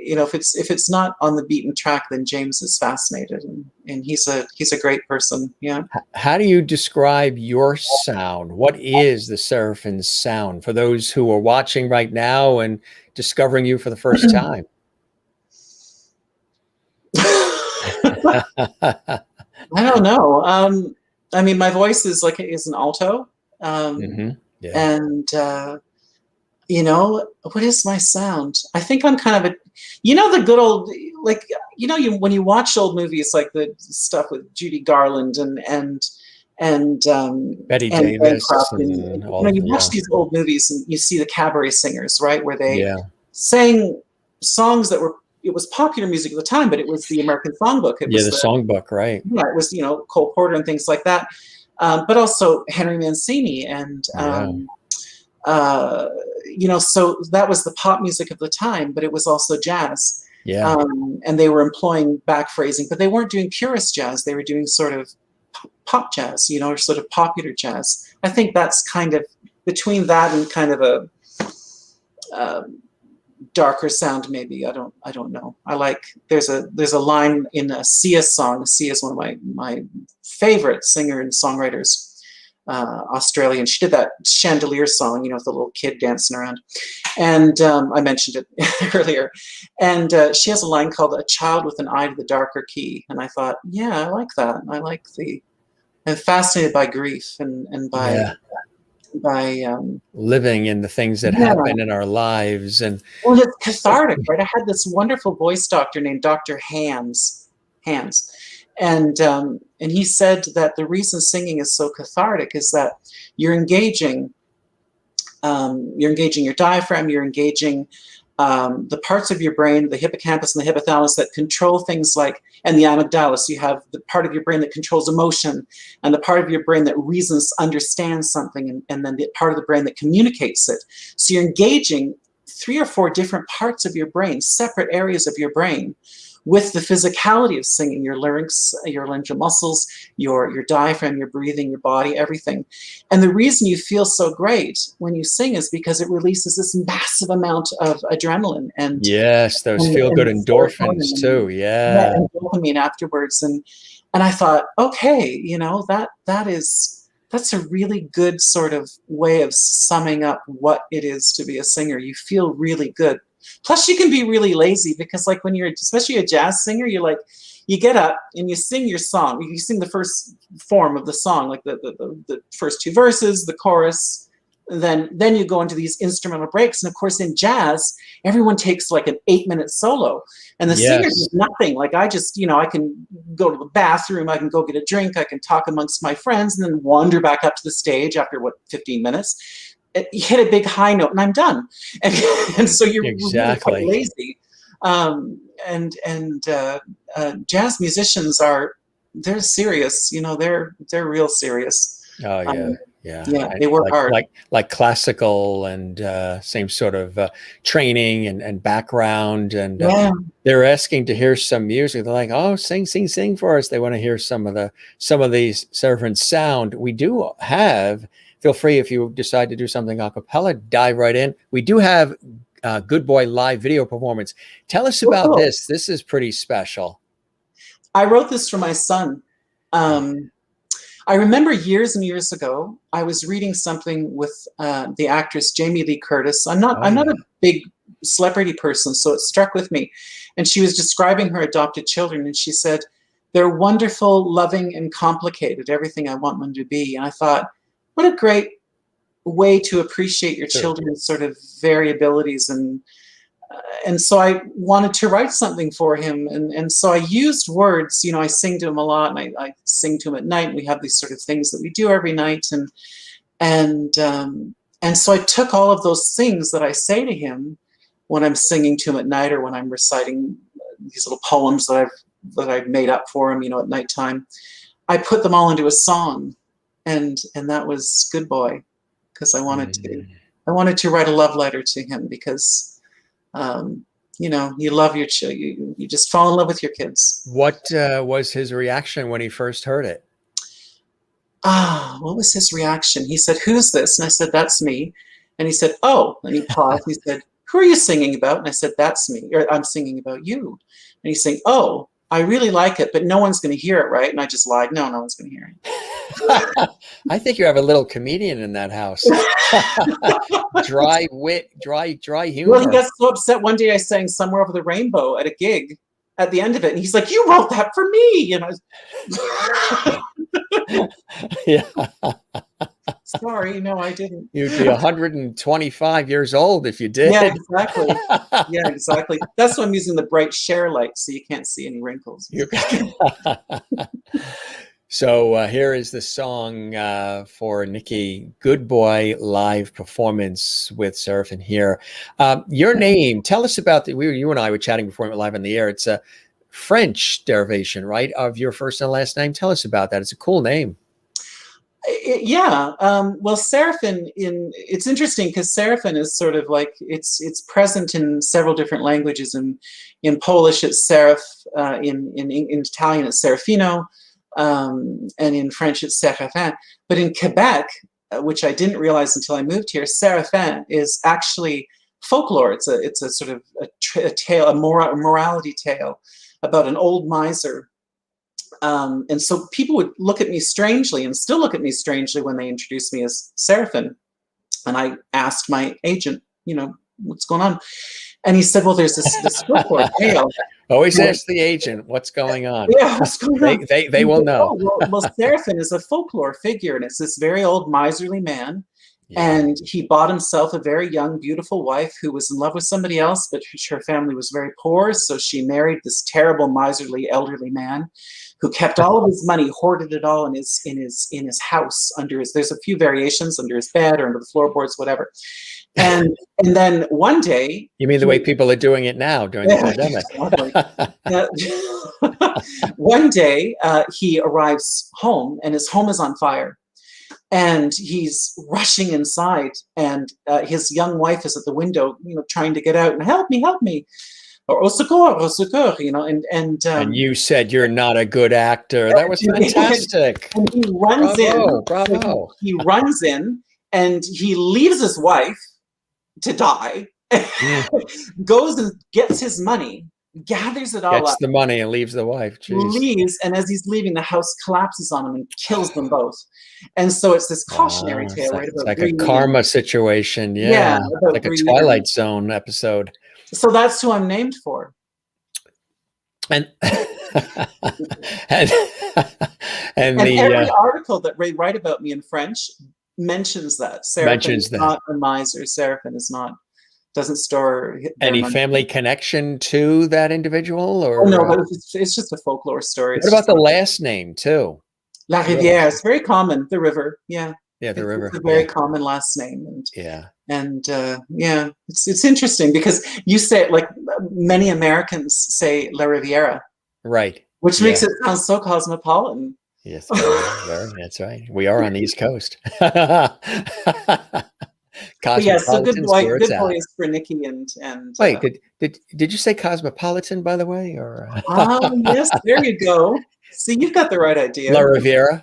B: You know, if it's not on the beaten track, then James is fascinated, and he's a great person. Yeah.
A: How do you describe your sound? What is the Serafin sound for those who are watching right now and discovering you for the first time?
B: I don't know. I mean, my voice is an alto,
A: Yeah.
B: and you know, what is my sound? I think I'm kind of a, you know, the good old, like, you know, when you watch old movies like the stuff with Judy Garland and
A: Betty
B: and
A: Davis
B: Bancroft, and
A: and
B: you
A: all
B: know,
A: of
B: you watch
A: yeah.
B: these old movies and you see the cabaret singers, right, where they
A: Yeah.
B: sang songs that were, it was popular music at the time, but it was the American songbook. It
A: Yeah,
B: was
A: the songbook, right.
B: yeah, it was, you know, Cole Porter and things like that. But also Henry Mancini and
A: Yeah.
B: you know, so that was the pop music of the time, but it was also jazz.
A: Yeah.
B: And they were employing back phrasing, but they weren't doing purist jazz. They were doing sort of pop jazz, you know, or sort of popular jazz. I think that's kind of between that and kind of a darker sound, maybe. I don't know. I like, there's a line in a Sia song. Sia is one of my favorite singer and songwriters. Australian. She did that Chandelier song, you know, with the little kid dancing around. And I mentioned it earlier. And she has a line called "A Child with an Eye to the Darker Key." And I thought, yeah, I like that. I like I'm fascinated by grief and by
A: living in the things that happen in our lives. And
B: well, it's cathartic, right? I had this wonderful voice doctor named Dr. Hands, and he said that the reason singing is so cathartic is that you're engaging your diaphragm, you're engaging the parts of your brain, the hippocampus and the hypothalamus that control things like, and the amygdala. So you have the part of your brain that controls emotion, and the part of your brain that reasons, understands something, and then the part of the brain that communicates it. So you're engaging 3 or 4 different parts of your brain, separate areas of your brain, with the physicality of singing, your larynx, your laryngeal muscles, your diaphragm, your breathing, your body, everything. And the reason you feel so great when you sing is because it releases this massive amount of adrenaline and
A: yes, those feel good endorphins too.
B: yeah,
A: Yeah.
B: and dopamine afterwards. And I thought, okay, you know, that's a really good sort of way of summing up what it is to be a singer. You feel really good. Plus, you can be really lazy because, like, when you're, especially a jazz singer, you're like, you get up and you sing your song. You sing the first form of the song, like the first 2 verses, the chorus. Then you go into these instrumental breaks. And of course, in jazz, everyone takes like an 8-minute solo, and the singer does nothing. Like, I just, you know, I can go to the bathroom, I can go get a drink, I can talk amongst my friends, and then wander back up to the stage after 15 minutes. You hit a big high note and I'm done. And so you're really quite lazy. Jazz musicians they're serious, you know, they're real serious.
A: Oh yeah.
B: Yeah, they work hard.
A: Like classical and same sort of training and background. And they're asking to hear some music. They're like, oh, sing for us. They want to hear some of these Serafin sound. We do have, feel free if you decide to do something a cappella, dive right in. We do have Good Boy live video performance. Tell us about this. This is pretty special.
B: I wrote this for my son. I remember years and years ago, I was reading something with the actress Jamie Lee Curtis. I'm not a big celebrity person, so it struck with me. And she was describing her adopted children, and she said, they're wonderful, loving, and complicated, everything I want them to be. And I thought, what a great way to appreciate your children's sort of variabilities. And so I wanted to write something for him. And so I used words, you know, I sing to him a lot, and I sing to him at night. We have these sort of things that we do every night. And so I took all of those things that I say to him when I'm singing to him at night, or when I'm reciting these little poems that I've made up for him, you know, at nighttime. I put them all into a song, and that was Good Boy, because I wanted to write a love letter to him, because you know, you love your children, you just fall in love with your kids.
A: What was his reaction when he first heard it?
B: what was his reaction? He said, "Who's this?" And I said, "That's me." And he said, "Oh," and he paused. He said, "Who are you singing about?" And I said, "That's me, or I'm singing about you." And he's saying, "Oh, I really like it, but no one's going to hear it, right?" And I just lied. No, no one's going to hear it.
A: I think you have a little comedian in that house. Dry wit, dry humor.
B: Well, he got so upset one day I sang "Somewhere Over the Rainbow" at a gig at the end of it. And he's like, "You wrote that for me." And I was
A: yeah.
B: Sorry, no, I didn't.
A: You'd be 125 years old if you did.
B: Yeah, exactly. Yeah, exactly. That's why I'm using the bright share light so you can't see any wrinkles.
A: So here is the song for Nikki, Good Boy live performance with Serafin here. Your name, tell us about you and I were chatting before we went live on the air. It's a French derivation, right, of your first and last name. Tell us about that. It's a cool name.
B: Yeah. Well, Serafin, it's interesting because Serafin is sort of like it's present in several different languages. In Polish, it's Seraph. In Italian, it's Serafino. And in French, it's Serafin. But in Quebec, which I didn't realize until I moved here, Serafin is actually folklore. It's a sort of a tale, a morality tale about an old miser. And so people would look at me strangely and still look at me strangely when they introduced me as Serafin. And I asked my agent, what's going on? And he said, well, there's this folklore tale.
A: Always ask the agent what's going on.
B: Yeah, what's going on?
A: They will know.
B: Well, Serafin is a folklore figure, and it's this very old miserly man. Yeah. And he bought himself a very young, beautiful wife who was in love with somebody else, but her family was very poor. So she married this terrible, miserly, elderly man who kept all of his money, hoarded it all in his house there's a few variations under his bed or under the floorboards, whatever. And then one day,
A: you mean the way people are doing it now during the
B: pandemic? One day he arrives home and his home is on fire. And he's rushing inside, and his young wife is at the window, trying to get out and help me, or au secours, and
A: you said you're not a good actor. That was fantastic.
B: And he runs
A: Bravo.
B: He runs in, and he leaves his wife to die. Goes and gets his money. Gathers it all up.
A: Gets the money and leaves the wife. Jeez.
B: Leaves, and as he's leaving, the house collapses on him and kills them both. And so it's this cautionary tale, right?
A: It's like a karma situation. Yeah, like a Twilight Zone episode.
B: So that's who I'm named for.
A: And
B: every article that they write about me in French mentions that. Serafin is not a miser. Serafin is not. Doesn't store
A: any family connection to that individual, or
B: no? But it's just a folklore story.
A: What about the last name too?
B: LaRiviere. It's very common. The river. Yeah.
A: Yeah, the river.
B: It's a very common last name. And
A: yeah,
B: it's interesting because you say like many Americans say LaRiviere,
A: right?
B: Which makes it sound so cosmopolitan.
A: Yes, that's right. We are on the East Coast.
B: Yes, so good boy is for Nikki and
A: wait, did you say cosmopolitan, by the way, or
B: yes, there you go. See, you've got the right idea.
A: LaRiviere.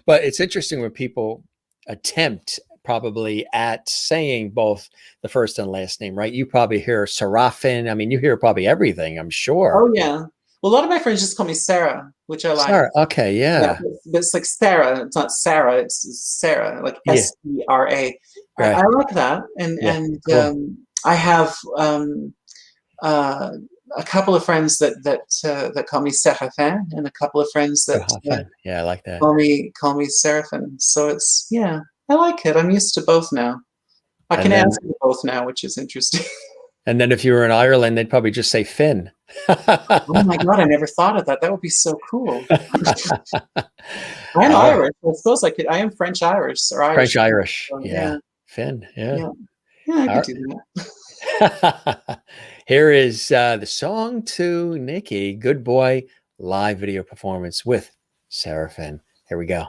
A: But it's interesting when people attempt probably at saying both the first and last name, right? You probably hear Serafin. I mean, you hear probably everything, I'm sure.
B: Oh yeah. Well, a lot of my friends just call me Sarah, which I like.
A: Sarah. Okay, yeah.
B: It's like Sarah. It's not Sarah. It's Sarah, like S-E-R-A. Right. I like that, and cool. I have a couple of friends that call me Serafin, and a couple of friends that
A: I like that.
B: Call me Serafin. So it's I like it. I'm used to both now. I can answer both now, which is interesting.
A: And then if you were in Ireland, they'd probably just say Finn.
B: Oh my God, I never thought of that. That would be so cool. I'm Irish. I suppose I could. I am French-Irish or Irish.
A: French-Irish, so, yeah. Finn, yeah.
B: I could do that.
A: Here is the song to Nikki, Good Boy, live video performance with Serafin. Here we go.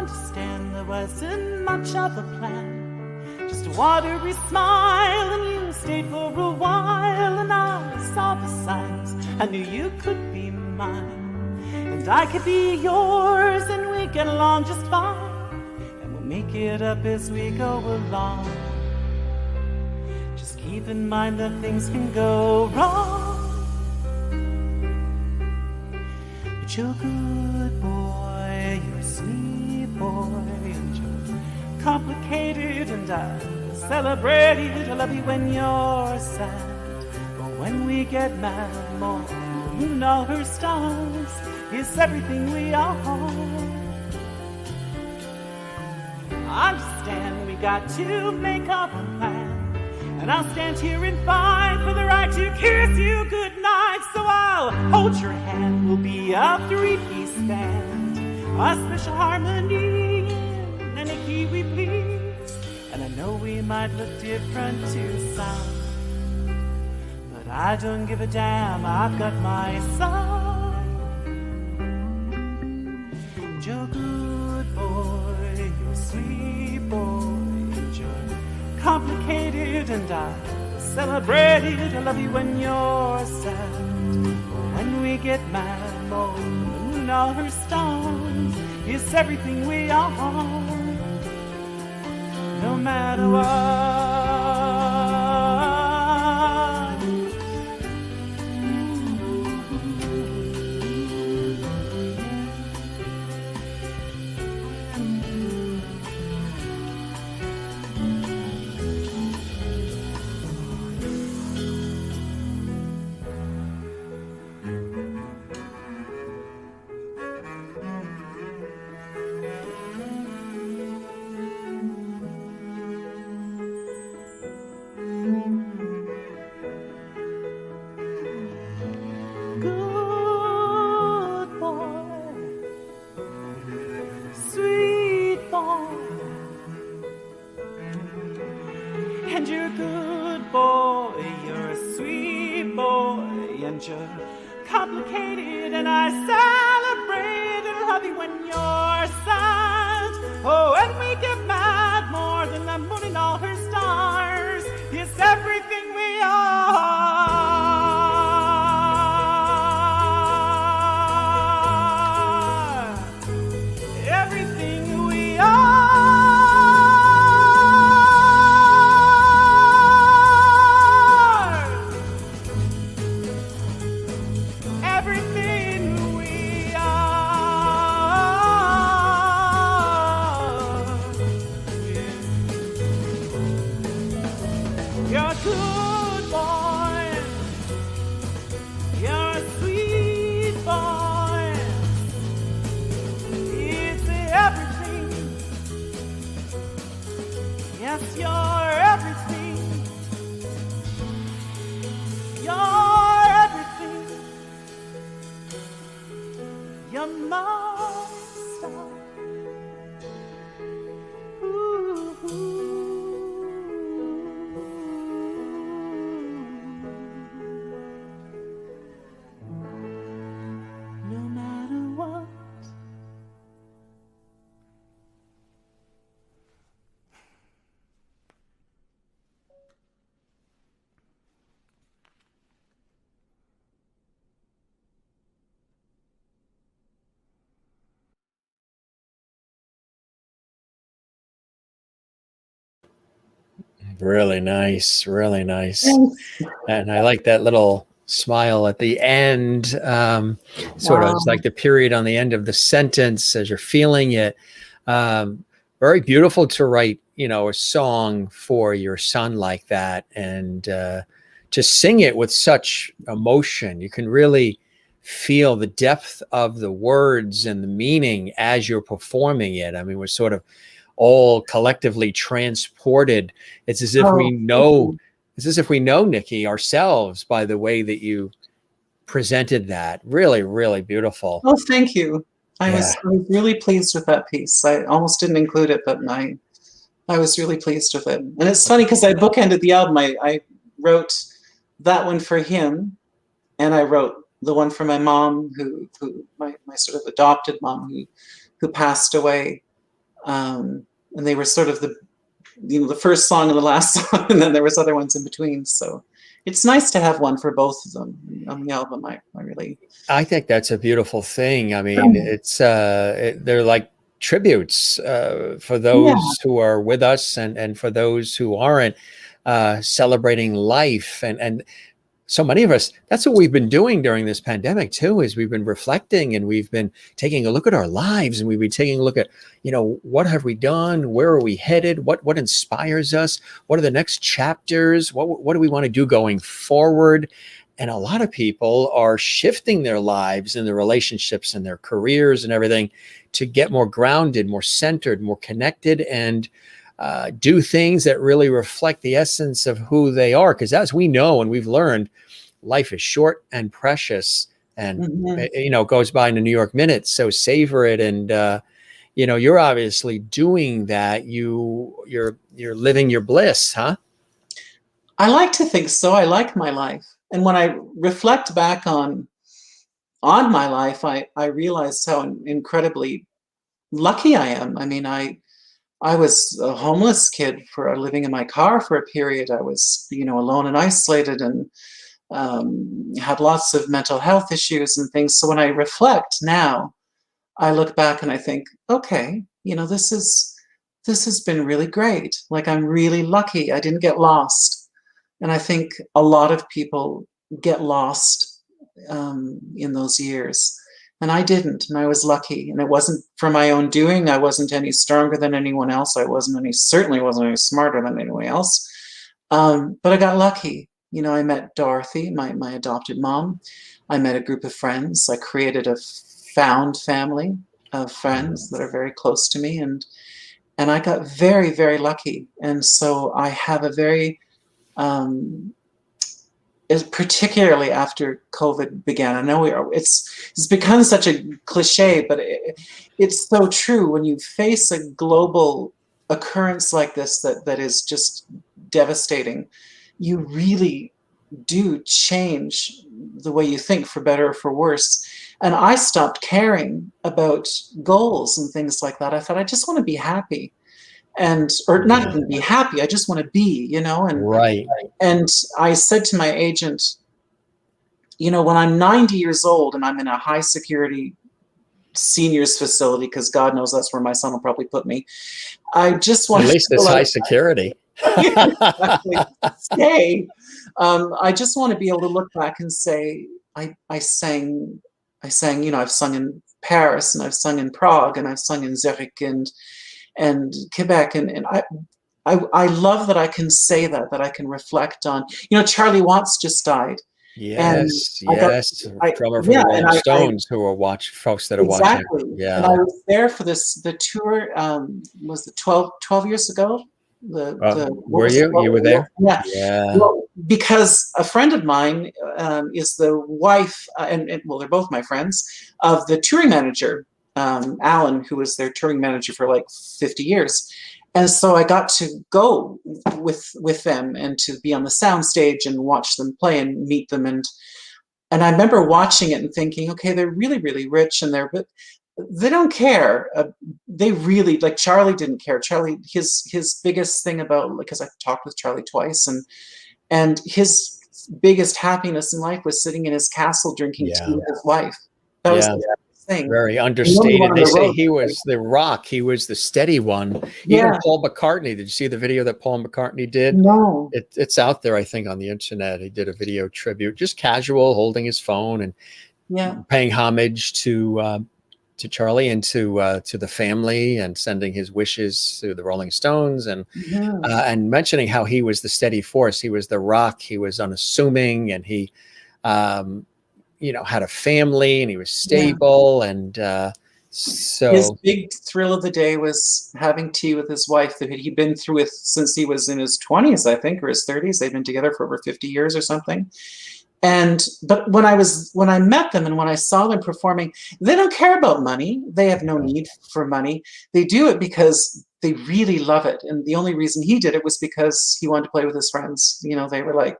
C: understand there wasn't much of a plan. Just a watery smile, and you stayed for a while, and I saw the signs. I knew you could be mine, and I could be yours, and we get along just fine, and we'll make it up as we go along. Just keep in mind that things can go wrong, but you're a good boy, you're a sweet boy, and you're complicated, and I celebrate it. I love you when you're sad, but when we get mad, more moon, all her stars, is everything we are. Understand we got to make up a plan, and I'll stand here and fight for the right to kiss you goodnight. So I'll hold your hand, we'll be a three-piece band, a special harmony and a key we please. And I know we might look different to some, but I don't give a damn, I've got my son. You're a good boy, you're a sweet boy, and you're complicated, and I celebrate it. I love you when you're sad, or when we get mad, more the moon, all her stars, is everything we are. No matter what. And you're a good boy, you're a sweet boy, and you're complicated, and I celebrate and love you when you're sad. Oh, and we get mad more than the moon and all her stars. It's everything we are. Everything we are. You're a good boy, you're a sweet boy, it's everything, yes, you're everything, you're everything, you're my star. Ooh, ooh.
A: Really nice, really nice. And I like that little smile at the end, sort of it's like the period on the end of the sentence as you're feeling it. Very beautiful to write, you know, a song for your son like that, and to sing it with such emotion. You can really feel the depth of the words and the meaning as you're performing it. I mean, we're sort of all collectively transported. It's as if we know, it's as if we know, Nikki, ourselves by the way that you presented that. Really, really beautiful.
B: Oh, thank you. I was really pleased with that piece. I almost didn't include it, but I was really pleased with it. And it's funny because I bookended the album. I wrote that one for him, and I wrote the one for my mom, who my sort of adopted mom, who passed away. And they were sort of the first song and the last song, and then there was other ones in between. So it's nice to have one for both of them on the album.
A: I think that's a beautiful thing. I mean, it's they're like tributes for those who are with us and for those who aren't, celebrating life. And so many of us, that's what we've been doing during this pandemic too, is we've been reflecting and we've been taking a look at our lives, and we've been taking a look at, what have we done? Where are we headed? What inspires us? What are the next chapters? What do we want to do going forward? And a lot of people are shifting their lives and their relationships and their careers and everything to get more grounded, more centered, more connected, and do things that really reflect the essence of who they are. Because as we know and we've learned, life is short and precious, and goes by in a New York minute. So savor it. And you're obviously doing that. You're living your bliss, huh?
B: I like to think so. I like my life. And when I reflect back on my life, I realized how incredibly lucky I am. I mean, I was a homeless kid living in my car for a period. I was, alone and isolated, and had lots of mental health issues and things. So when I reflect now, I look back and I think, okay, this has been really great. Like, I'm really lucky. I didn't get lost. And I think a lot of people get lost in those years. And I didn't, and I was lucky. And it wasn't for my own doing. I wasn't any stronger than anyone else. I certainly wasn't any smarter than anyone else. But I got lucky. I met Dorothy, my adopted mom. I met a group of friends. I created a found family of friends that are very close to me. And I got very, very lucky. And so I have a very, particularly after COVID began. I know it's become such a cliche, but it's so true. When you face a global occurrence like this that is just devastating, you really do change the way you think, for better or for worse. And I stopped caring about goals and things like that. I thought, I just want to be happy. Or not even be happy. I just want to be, and
A: right.
B: And I said to my agent, when I'm 90 years old and I'm in a high security seniors facility, because God knows that's where my son will probably put me, I just want
A: at least it's high security.
B: Exactly. Stay. I just want to be able to look back and say, I sang, I've sung in Paris, and I've sung in Prague, and I've sung in Zurich and Quebec, and I love that I can say that I can reflect on. Charlie Watts just died.
A: Yes, drummer for the Rolling Stones, who are folks that are
B: exactly.
A: watching. Yeah,
B: and I was there for the tour. Was it 12 years ago?
A: Were you? You were there?
B: Yeah. Well, because a friend of mine is the wife, and they're both my friends, of the touring manager, Alan, who was their touring manager for like 50 years. And so I got to go with them and to be on the sound stage and watch them play and meet them. And I remember watching it and thinking, okay, they're really, really rich, and but they don't care. They really, like, Charlie didn't care. Charlie, his biggest thing about, because I talked with Charlie twice, and his biggest happiness in life was sitting in his castle drinking tea with his wife. That was the thing.
A: Very understated. They say he was the rock. He was the steady one. Even Paul McCartney. Did you see the video that Paul McCartney did?
B: No.
A: It's out there, I think, on the internet. He did a video tribute, just casual, holding his phone and paying homage to Charlie and to the family, and sending his wishes to the Rolling Stones, and mentioning how he was the steady force. He was the rock. He was unassuming, and he had a family, and he was stable. And so
B: his big thrill of the day was having tea with his wife that he'd been through with since he was in his 20s, I think, or his 30s. They've been together for over 50 years or something. But when I met them and when I saw them performing, they don't care about money. They have no need for money. They do it because they really love it. And the only reason he did it was because he wanted to play with his friends. They were like,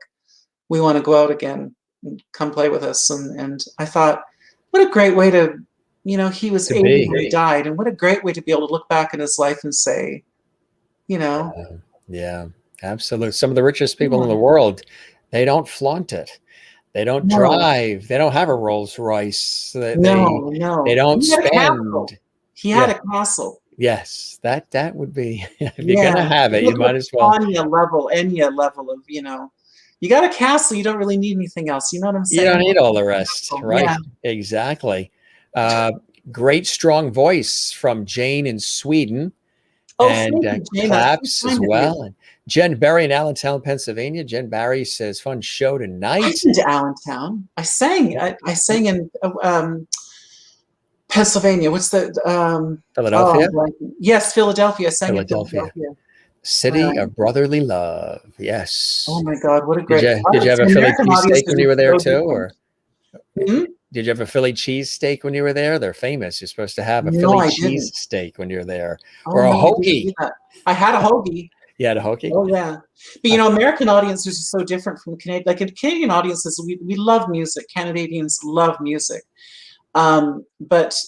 B: we want to go out again, come play with us. And I thought, what a great way to You know, he was 80 when he died, and what a great way to be able to look back in his life and say, you know.
A: Yeah, absolutely. Some of the richest people in the world, they don't flaunt it. They don't drive. They don't have a Rolls Royce. They don't spend.
B: He had a castle.
A: Yes, that would be, if you're gonna have it, you might as well.
B: Enya level of, you know, you got a castle, you don't really need anything else. You know what I'm saying?
A: You don't need all the rest, right? Yeah. Exactly. Great strong voice from Jane in Sweden. And claps as well. And Jen Barry in Allentown, Pennsylvania. Jen Barry says, "Fun show tonight."
B: I've been to Allentown. I sang in Pennsylvania. What's the
A: Philadelphia?
B: Yes, Philadelphia. I sang
A: Philadelphia.
B: in Philadelphia.
A: City of brotherly love. Yes.
B: Oh my God, what a great!
A: Did you have a Philly cheesesteak when you were there too, or? Did you have a Philly cheesesteak when you were there? They're famous. You're supposed to have a Philly cheesesteak when you're there, or a hoagie.
B: I had a hoagie.
A: You had a hoagie?
B: Oh yeah, but you know, American audiences are so different from Canadian. Like in Canadian audiences, we love music. Canadians love music, but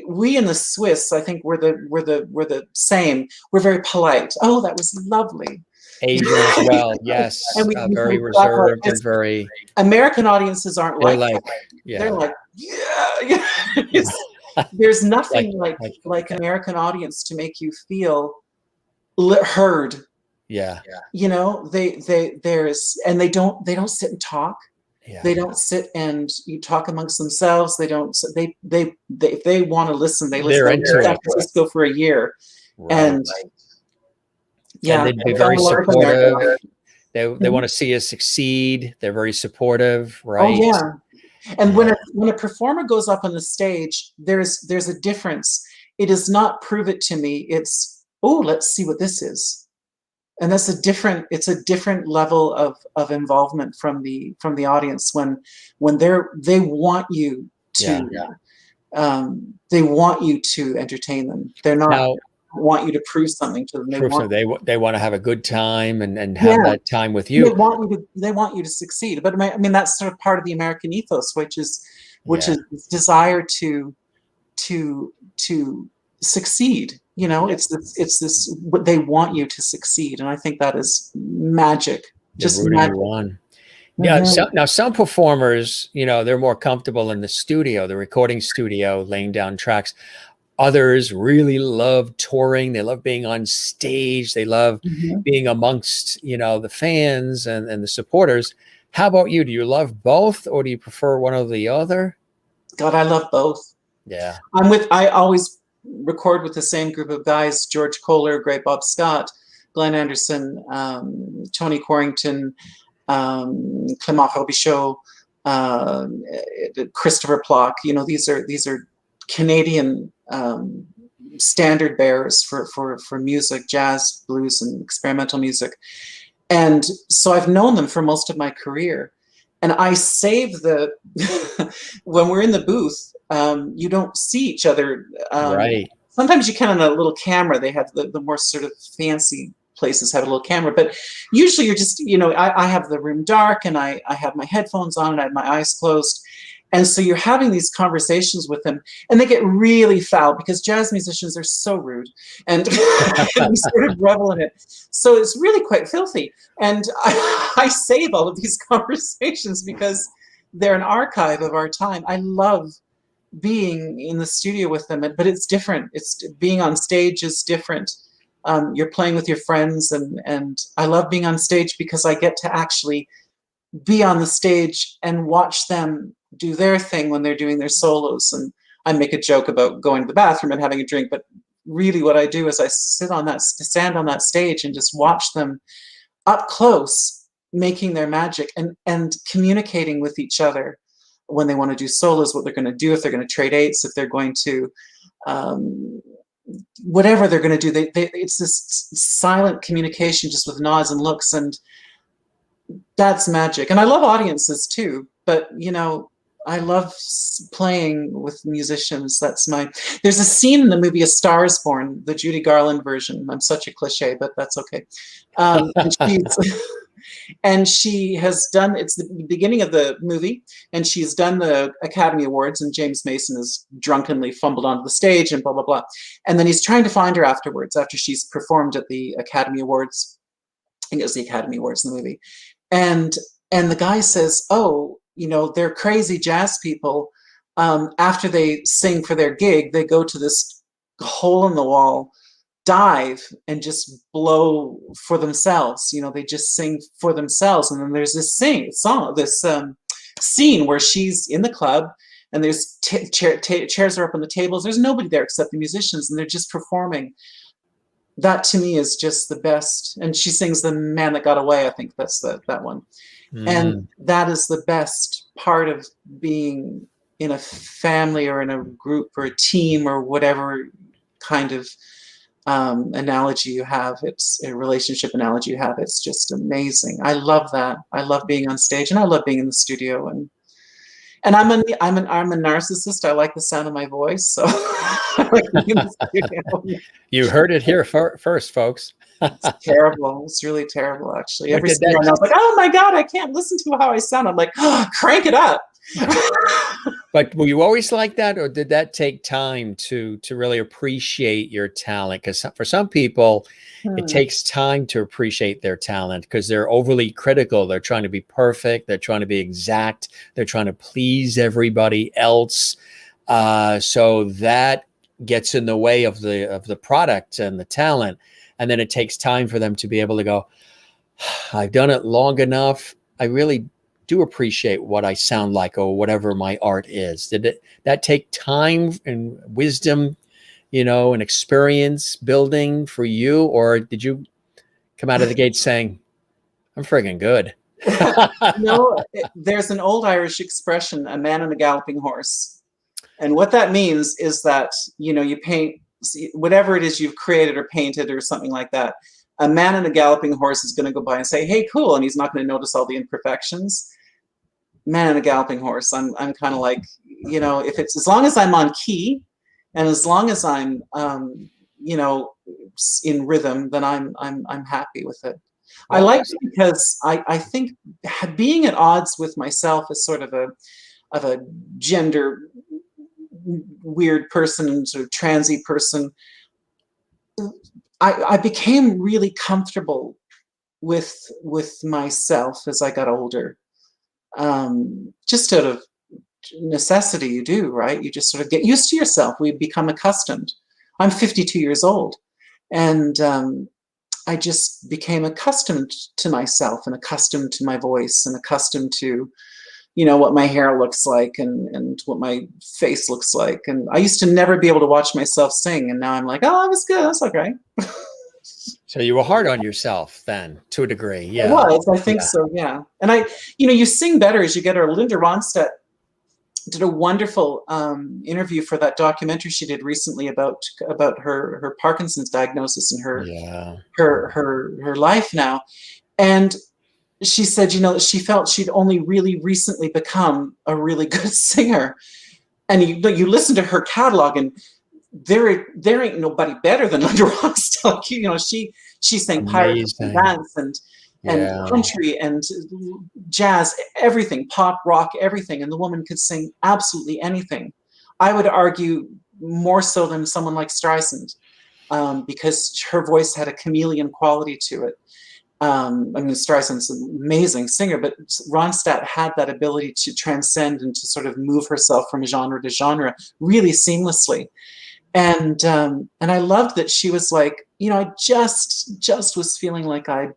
B: we in the Swiss, I think we're the same. We're very polite. Oh, that was lovely.
A: Asian as well, yes. And very reserved and very.
B: American audiences aren't like that.
A: Yeah.
B: They're like, yeah. There's nothing like American audience to make you feel heard.
A: Yeah.
B: You know, and they don't sit and talk. Yeah. They don't sit and you talk amongst themselves. They don't. If they want to listen, they listen.
A: They're into
B: San Francisco for a year, and.
A: Yeah, and they'd be very supportive. They want to see us succeed. They're very supportive, right?
B: Oh yeah. And when a performer goes up on the stage, there's a difference. It is not prove it to me. It's let's see what this is, and it's a different level of involvement from the audience when they want you to they want you to entertain them. They're not. Want you to prove something to them.
A: They want to have a good time and have that time with you.
B: They want you to succeed. But I mean that's sort of part of the American ethos, which is this desire to succeed. You know, it's this what they want you to succeed, and I think that is magic. Just magic.
A: Yeah. Now some performers, you know, they're more comfortable in the studio, the recording studio, laying down tracks. Others really love touring. They love being on stage. They love being amongst, you know, the fans and the supporters. How about you? Do you love both, or do you prefer one or the other?
B: God, I love both.
A: Yeah.
B: I always record with the same group of guys: George Kohler, Great Bob Scott, Glenn Anderson, Tony Corrington, Clément Robichaud, Christopher Plock. You know, these are Canadian standard bearers for music, jazz, blues, and experimental music. And so I've known them for most of my career. And I save when we're in the booth, you don't see each other.
A: Right.
B: Sometimes you can on a little camera. They have the more sort of fancy places have a little camera, but usually you're just, you know, I have the room dark and I have my headphones on and I have my eyes closed. And so you're having these conversations with them, and they get really foul because jazz musicians are so rude, and we sort of revel in it. So it's really quite filthy. And I save all of these conversations because they're an archive of our time. I love being in the studio with them, but it's different. It's being on stage is different. You're playing with your friends, and I love being on stage because I get to actually be on the stage and watch them do their thing when they're doing their solos. And I make a joke about going to the bathroom and having a drink, but really what I do is I stand on that stage and just watch them up close, making their magic and communicating with each other when they want to do solos, what they're going to do, if they're going to trade eights, if they're going to, whatever they're going to do. It's this silent communication just with nods and looks, and that's magic. And I love audiences too, but you know, I love playing with musicians. There's a scene in the movie A Star is Born, the Judy Garland version. I'm such a cliche, but that's okay. And And she has done, it's the beginning of the movie, and she's done the Academy Awards, and James Mason has drunkenly fumbled onto the stage and blah, blah, blah. And then he's trying to find her afterwards, after she's performed at the Academy Awards. I think it was the Academy Awards in the movie. And the guy says, oh, you know, they're crazy jazz people. After they sing for their gig, they go to this hole in the wall, dive, and just blow for themselves. You know, they just sing for themselves. And then there's this scene where she's in the club, and there's chairs are up on the tables. There's nobody there except the musicians, and they're just performing. That to me is just the best. And she sings "The Man That Got Away." I think that's that one. And that is the best part of being in a family or in a group or a team or whatever kind of analogy you have. It's a relationship analogy you have. It's just amazing. I love that. I love being on stage, and I love being in the studio. And I'm a narcissist. I like the sound of my voice, so I like being in the studio.
A: You heard it here first, folks.
B: It's terrible. It's really terrible, actually. Every single time I was like, oh my God, I can't listen to how I sound. I'm like, oh, crank it up.
A: But were you always like that, or did that take time to really appreciate your talent? Because for some people, it takes time to appreciate their talent because they're overly critical. They're trying to be perfect. They're trying to be exact. They're trying to please everybody else. So that gets in the way of the product and the talent. And then it takes time for them to be able to go, I've done it long enough. I really do appreciate what I sound like or whatever my art is. Did that take time and wisdom, you know, and experience building for you? Or did you come out of the gate saying, I'm friggin' good?
B: No, there's an old Irish expression, a man and a galloping horse. And what that means is that, you know, you paint whatever it is you've created or painted or something like that. A man and a galloping horse is going to go by and say, hey, cool. And he's not going to notice all the imperfections. Man and a galloping horse. I'm kind of like, you know, if it's, as long as I'm on key and as long as I'm, you know, in rhythm, then I'm happy with it. I like it because I think being at odds with myself is sort of a gender weird person, sort of transy person. I became really comfortable with myself as I got older. Just out of necessity, you do, right? You just sort of get used to yourself. We become accustomed. I'm 52 years old, and I just became accustomed to myself and accustomed to my voice and accustomed to, you know, what my hair looks like and what my face looks like. And I used to never be able to watch myself sing, and now I'm like, oh, that was good. That's okay.
A: So you were hard on yourself then, to a degree. Yeah,
B: it was. I think so. Yeah. And you know, you sing better as you get older. Linda Ronstadt did a wonderful interview for that documentary she did recently about her Parkinson's diagnosis and her life now. And she said, you know, she felt she'd only really recently become a really good singer. And you listen to her catalog, and there ain't nobody better than Linda Ronstadt. You know, she sang Pirates and dance and country and jazz, everything, pop, rock, everything. And the woman could sing absolutely anything. I would argue more so than someone like Streisand, because her voice had a chameleon quality to it. I mean, Streisand's an amazing singer, but Ronstadt had that ability to transcend and to sort of move herself from genre to genre really seamlessly. And I loved that she was like, you know, I just was feeling like I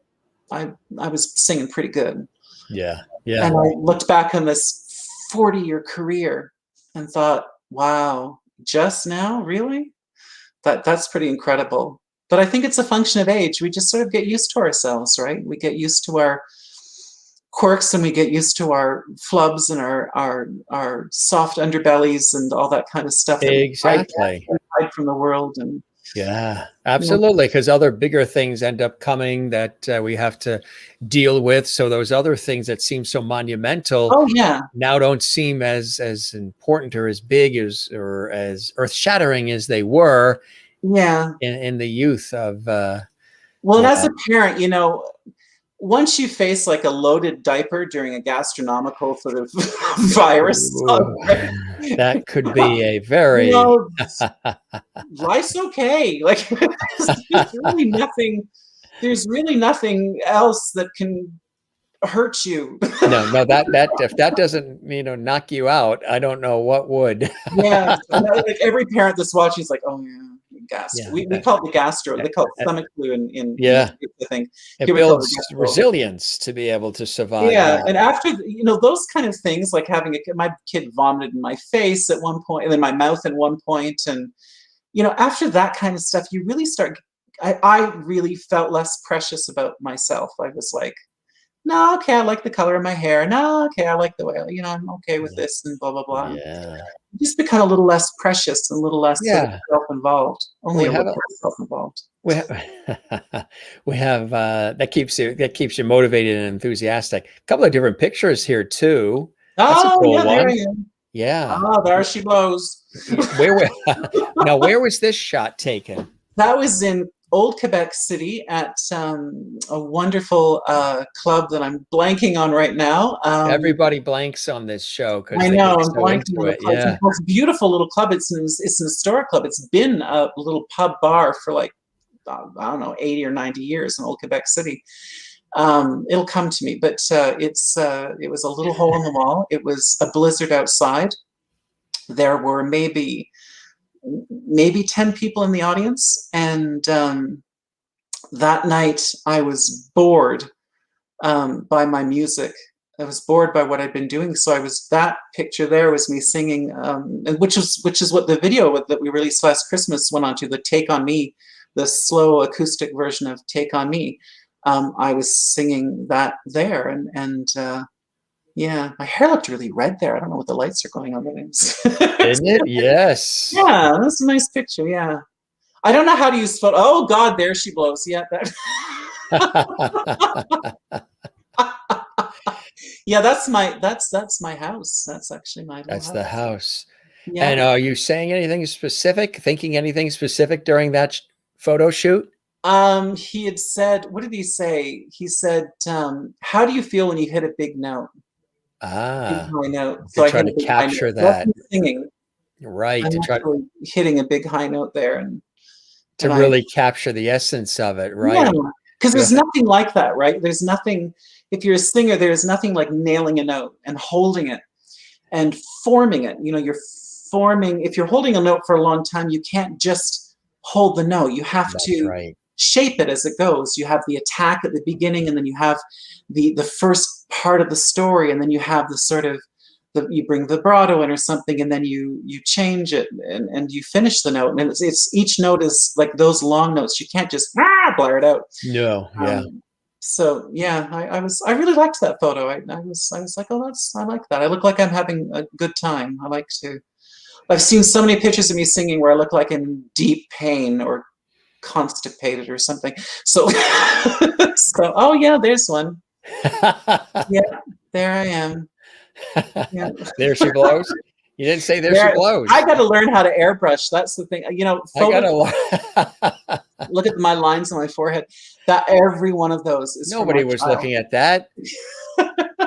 B: was singing pretty good.
A: Yeah. Yeah.
B: And I looked back on this 40-year career and thought, wow, just now, really? That's pretty incredible. But I think it's a function of age. We just sort of get used to ourselves, right? We get used to our quirks, and we get used to our flubs and our soft underbellies and all that kind of stuff.
A: Exactly.
B: Hide from the world. And
A: yeah, absolutely. Because other bigger things end up coming that we have to deal with. So those other things that seem so monumental, now don't seem as important or as big or as earth-shattering as they were.
B: Yeah.
A: In the youth of
B: well, and as a parent, you know, once you face like a loaded diaper during a gastronomical sort of virus,
A: that could be a very,
B: you know, life's okay. Like there's really nothing. There's really nothing else that can hurt you.
A: no, that if that doesn't, knock you out, I don't know what would.
B: Yeah, like every parent that's watching is like, oh yeah, gastro.
A: Yeah,
B: we call it the gastro. They call it stomach flu in
A: yeah.
B: I think
A: It builds resilience to be able to survive.
B: Yeah, and after those kind of things, like having my kid vomited in my face at one point, and then my mouth at one point, and after that kind of stuff, you really start. I really felt less precious about myself. I was like, no, okay, I like the color of my hair. No, okay, I like the way, I'm okay with this, and blah, blah, blah.
A: Yeah.
B: You just become a little less precious and a little less self-involved. Only a little self-involved.
A: We have that keeps you motivated and enthusiastic. A couple of different pictures here too. That's a cool one.
B: There I am.
A: Yeah.
B: Oh, there she blows.
A: Now, where was this shot taken?
B: That was in Old Quebec City at a wonderful club that I'm blanking on right now.
A: Everybody blanks on this show.
B: I know, I'm blanking on it. Yeah. It's a beautiful little club. It's an historic club. It's been a little pub bar for like, I don't know, 80 or 90 years in Old Quebec City. It'll come to me, but it was a little hole in the wall. It was a blizzard outside. There were maybe 10 people in the audience, and that night I was bored by my music. I was bored by what I'd been doing, so that picture there was me singing, which is what the video that we released last Christmas went on to, the Take on Me, the slow acoustic version of Take on Me. I was singing that there, and yeah, my hair looked really red there. I don't know what the lights are going on.
A: Isn't it? Yes.
B: Yeah, that's a nice picture. Yeah. I don't know how to use photo. Oh God, there she blows. Yeah. Yeah, that's my house. That's actually my house.
A: The house.
B: Yeah.
A: And are you saying anything specific, thinking anything specific during that photo shoot?
B: He had said, what did he say? He said, how do you feel when you hit a big note?
A: High
B: note.
A: So I try to capture that.
B: Singing.
A: Right.
B: I'm
A: to try
B: hitting a big high note there, and
A: to really capture the essence of it. Right.
B: Yeah. Because there's nothing like that, right? There's nothing, if you're a singer, there's nothing like nailing a note and holding it and forming it. You're forming, if you're holding a note for a long time, you can't just hold the note. You have to shape it as it goes. You have the attack at the beginning, and then you have the first part of the story, and then you have the sort of you bring vibrato in or something, and then you change it, and you finish the note, and it's each note is like those long notes. You can't just blare it out.
A: No. Yeah.
B: So yeah, I really liked that photo. I was like, oh, I like that. I look like I'm having a good time. I've seen so many pictures of me singing where I look like in deep pain or constipated or something. So oh yeah, there's one. Yeah, there I am. Yeah.
A: There she blows. You didn't say there she blows.
B: I got to learn how to airbrush. That's the thing. Look at my lines on my forehead. That every one of those is.
A: Nobody was looking at that.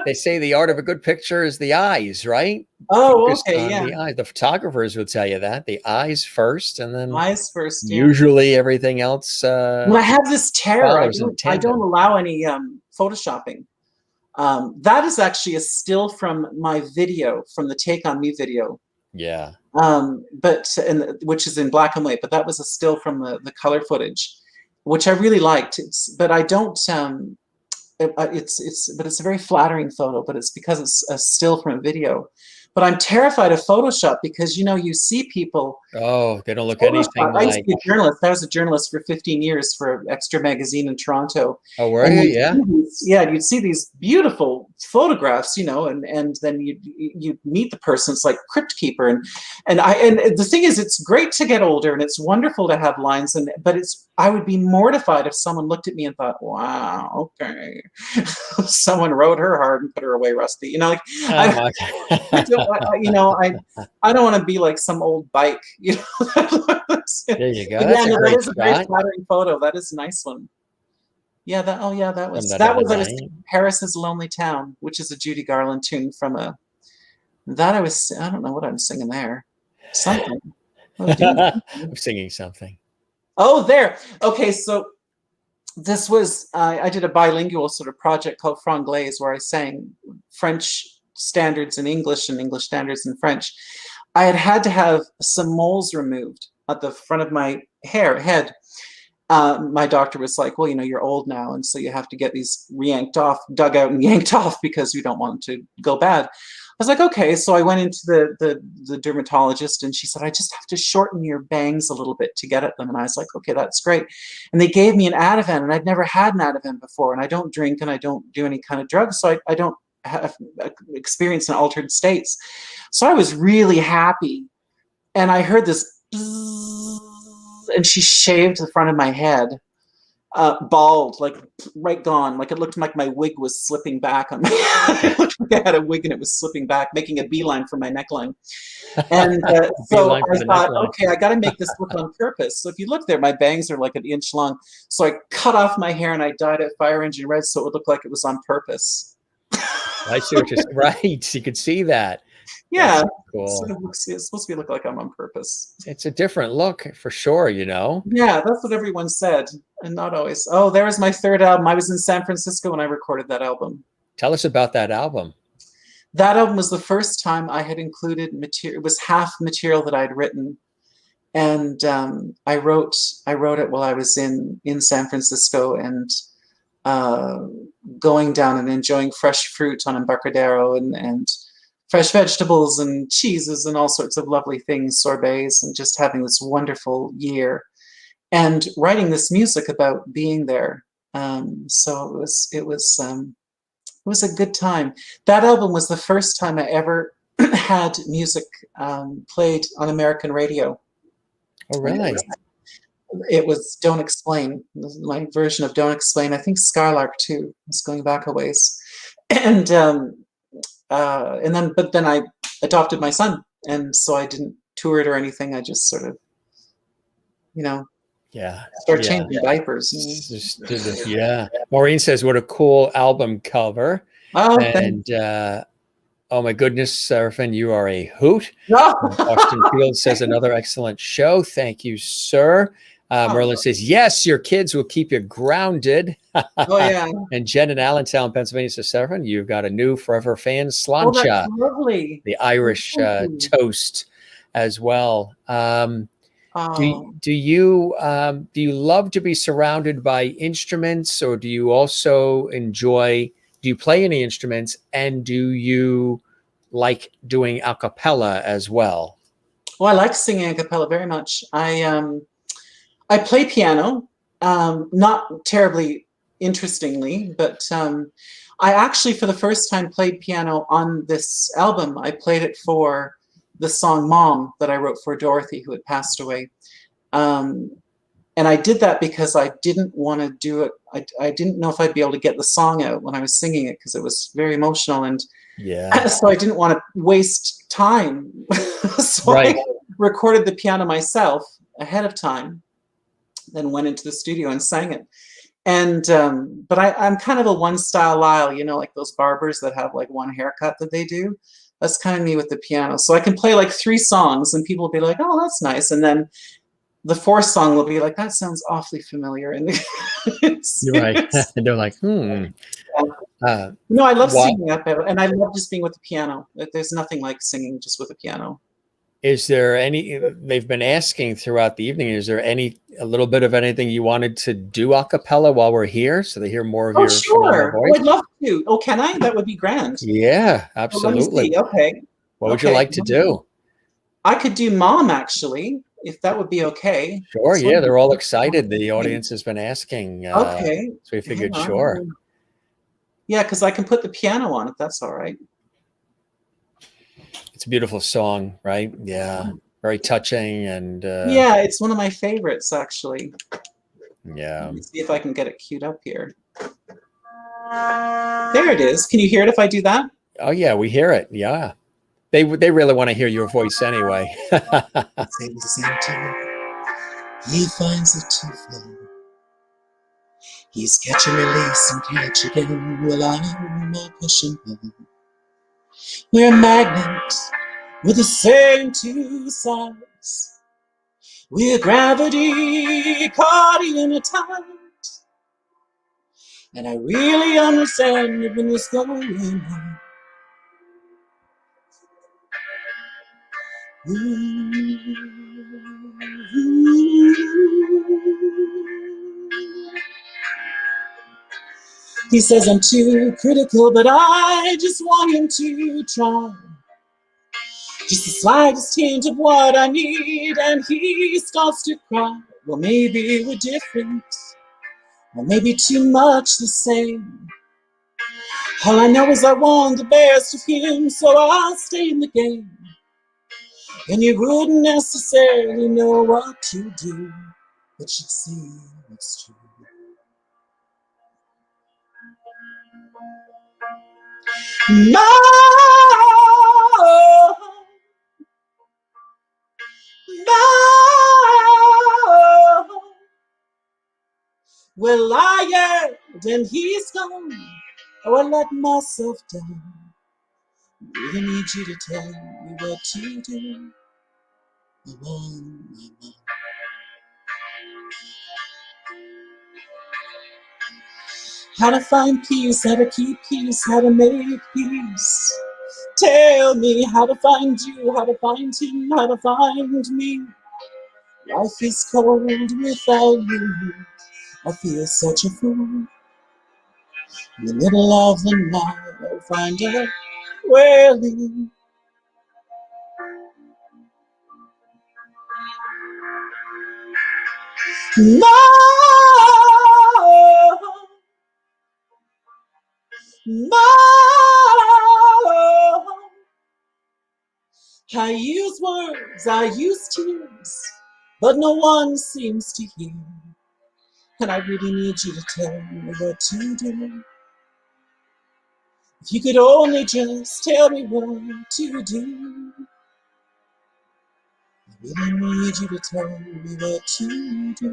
A: They say the art of a good picture is the eyes, right?
B: Oh, okay, yeah.
A: The eyes. The photographers will tell you that the eyes first, and then
B: eyes first. Yeah.
A: Usually, everything else.
B: Well, I have this terror. I don't allow any photoshopping. That is actually a still from my video, from the Take on Me video.
A: Yeah.
B: Which is in black and white, but that was a still from the color footage, which I really liked. But I don't. It's a very flattering photo, but it's because it's a still from a video. But I'm terrified of Photoshop because, you see people.
A: Oh, they don't look anything like.
B: I used to be a journalist. I was a journalist for 15 years for Extra magazine in Toronto.
A: Oh, were you? Yeah.
B: You'd see these beautiful photographs, and then you meet the person. It's like Crypt Keeper, and the thing is, it's great to get older, and it's wonderful to have lines, but I would be mortified if someone looked at me and thought, "Wow, okay, someone rode her hard and put her away, Rusty." I don't want to be like some old bike,
A: There you go.
B: That is a very flattering photo. That is a nice one. Yeah, that
A: From
B: was
A: that
B: that
A: other
B: was I was
A: night.
B: singing Paris is a Lonely Town, which is a Judy Garland tune from a that I don't know what I'm singing there. Something. I was doing something.
A: I'm singing something.
B: Oh, there. Okay, so this was I did a bilingual sort of project called Franglaise where I sang French standards in English and English standards in French. I had to have some moles removed at the front of my head. My doctor was like, well, you're old now, and so you have to get these dug out and yanked off because we don't want them to go bad. I was like, okay. So I went into the dermatologist, and she said, I just have to shorten your bangs a little bit to get at them. And I was like, okay, that's great. And they gave me an Ativan, and I'd never had an Ativan before, and I don't drink and I don't do any kind of drugs, so I don't have experience in altered states. So I was really happy, and I heard this bzzz, and she shaved the front of my head, bald, like right gone. Like it looked like my wig was slipping back on my head. It looked like I had a wig and it was slipping back, making a beeline for my neckline. And so I thought, okay, I got to make this look on purpose. So if you look there, my bangs are like an inch long. So I cut off my hair and I dyed it fire engine red so it would look like it was on purpose.
A: I see what you're saying. Right. You could see that.
B: Yeah.
A: Cool.
B: So it's supposed to look like I'm on purpose.
A: It's a different look for sure,
B: Yeah, that's what everyone said. And not always. Oh, there was my third album. I was in San Francisco when I recorded that album.
A: Tell us about that album.
B: That album was the first time I had included material. It was half material that I'd written. And I wrote it while I was in San Francisco and going down and enjoying fresh fruit on Embarcadero and fresh vegetables and cheeses and all sorts of lovely things, sorbets, and just having this wonderful year and writing this music about being there. So it was a good time. That album was the first time I ever had music played on American radio.
A: Oh, really?
B: It was Don't Explain, my version of Don't Explain. I think Skylark too. It's going back a ways. And then I adopted my son, and so I didn't tour it or anything. I just sort of, start changing diapers.
A: Just did this, yeah. Maureen says, "What a cool album cover!"
B: Oh,
A: and oh my goodness, Serafin, you are a hoot. Austin Field says, "Another excellent show. Thank you, sir." Merlin says, "Yes, your kids will keep you grounded."
B: Oh, yeah.
A: And Jen in Allentown, Pennsylvania says, "Serafin, you've got a new forever fan, slancha."
B: Oh, that's lovely.
A: The Irish toast as well. Do you love to be surrounded by instruments, or do you also do you play any instruments, and do you like doing a cappella as well?
B: Well, I like singing a cappella very much. I play piano, not terribly interestingly, but I actually, for the first time, played piano on this album. I played it for the song Mom that I wrote for Dorothy, who had passed away. And I did that because I didn't want to do it. I didn't know if I'd be able to get the song out when I was singing it because it was very emotional. And so I didn't want to waste time. So I recorded the piano myself ahead of time, then went into the studio and sang it. And but I'm kind of a one style Lyle, like those barbers that have like one haircut that they do. That's kind of me with the piano. So I can play like 3 songs and people will be like, oh, that's nice. And then the 4th song will be like, that sounds awfully familiar. And
A: you're right. And they're like,
B: No, I love singing up there, and I love just being with the piano. There's nothing like singing just with a piano.
A: Is there they've been asking throughout the evening, is there a little bit of anything you wanted to do a cappella while we're here so they hear more of your
B: sure.
A: voice?
B: I'd love to. Oh, can I? That would be grand.
A: Yeah, absolutely.
B: Okay.
A: What would you like to do?
B: I could do Mom, actually, if that would be okay.
A: Sure, yeah, they're all excited. The audience has been asking.
B: Okay.
A: So we figured, sure.
B: Yeah, because I can put the piano on it. That's all right.
A: It's a beautiful song, right? Yeah, very touching. And
B: yeah, it's one of my favorites, actually.
A: Yeah.
B: Let me see if I can get it queued up here. There it is. Can you hear it if I do that?
A: Oh, yeah, we hear it. Yeah. They really want to hear your voice anyway.
B: He finds it too full. He's catch and release and catch again. Well, I'm a pushing home. We're a magnet with the same two sides. We're gravity caught in a tide. And I really understand when it's going on. He says I'm too critical, but I just want him to try. Just the slightest hint of what I need, and he starts to cry. Well, maybe we're different, or maybe too much the same. All I know is I want the best of him, so I'll stay in the game. And you wouldn't necessarily know what to do, but you'd see what's true. No, no. Well, I yelled and he's gone. Oh, I let myself down. Really need you to tell me what to do. I'm on my mind. How to find peace, how to keep peace, how to make peace. Tell me how to find you, how to find him, how to find me. Life is cold without you. I feel such a fool. In the middle of the night, I'll find out where we. No, no. I use words, I use tears, but no one seems to hear. And I really need you to tell me what to do. If you could only just tell me what to do. I really need you to tell me what to do.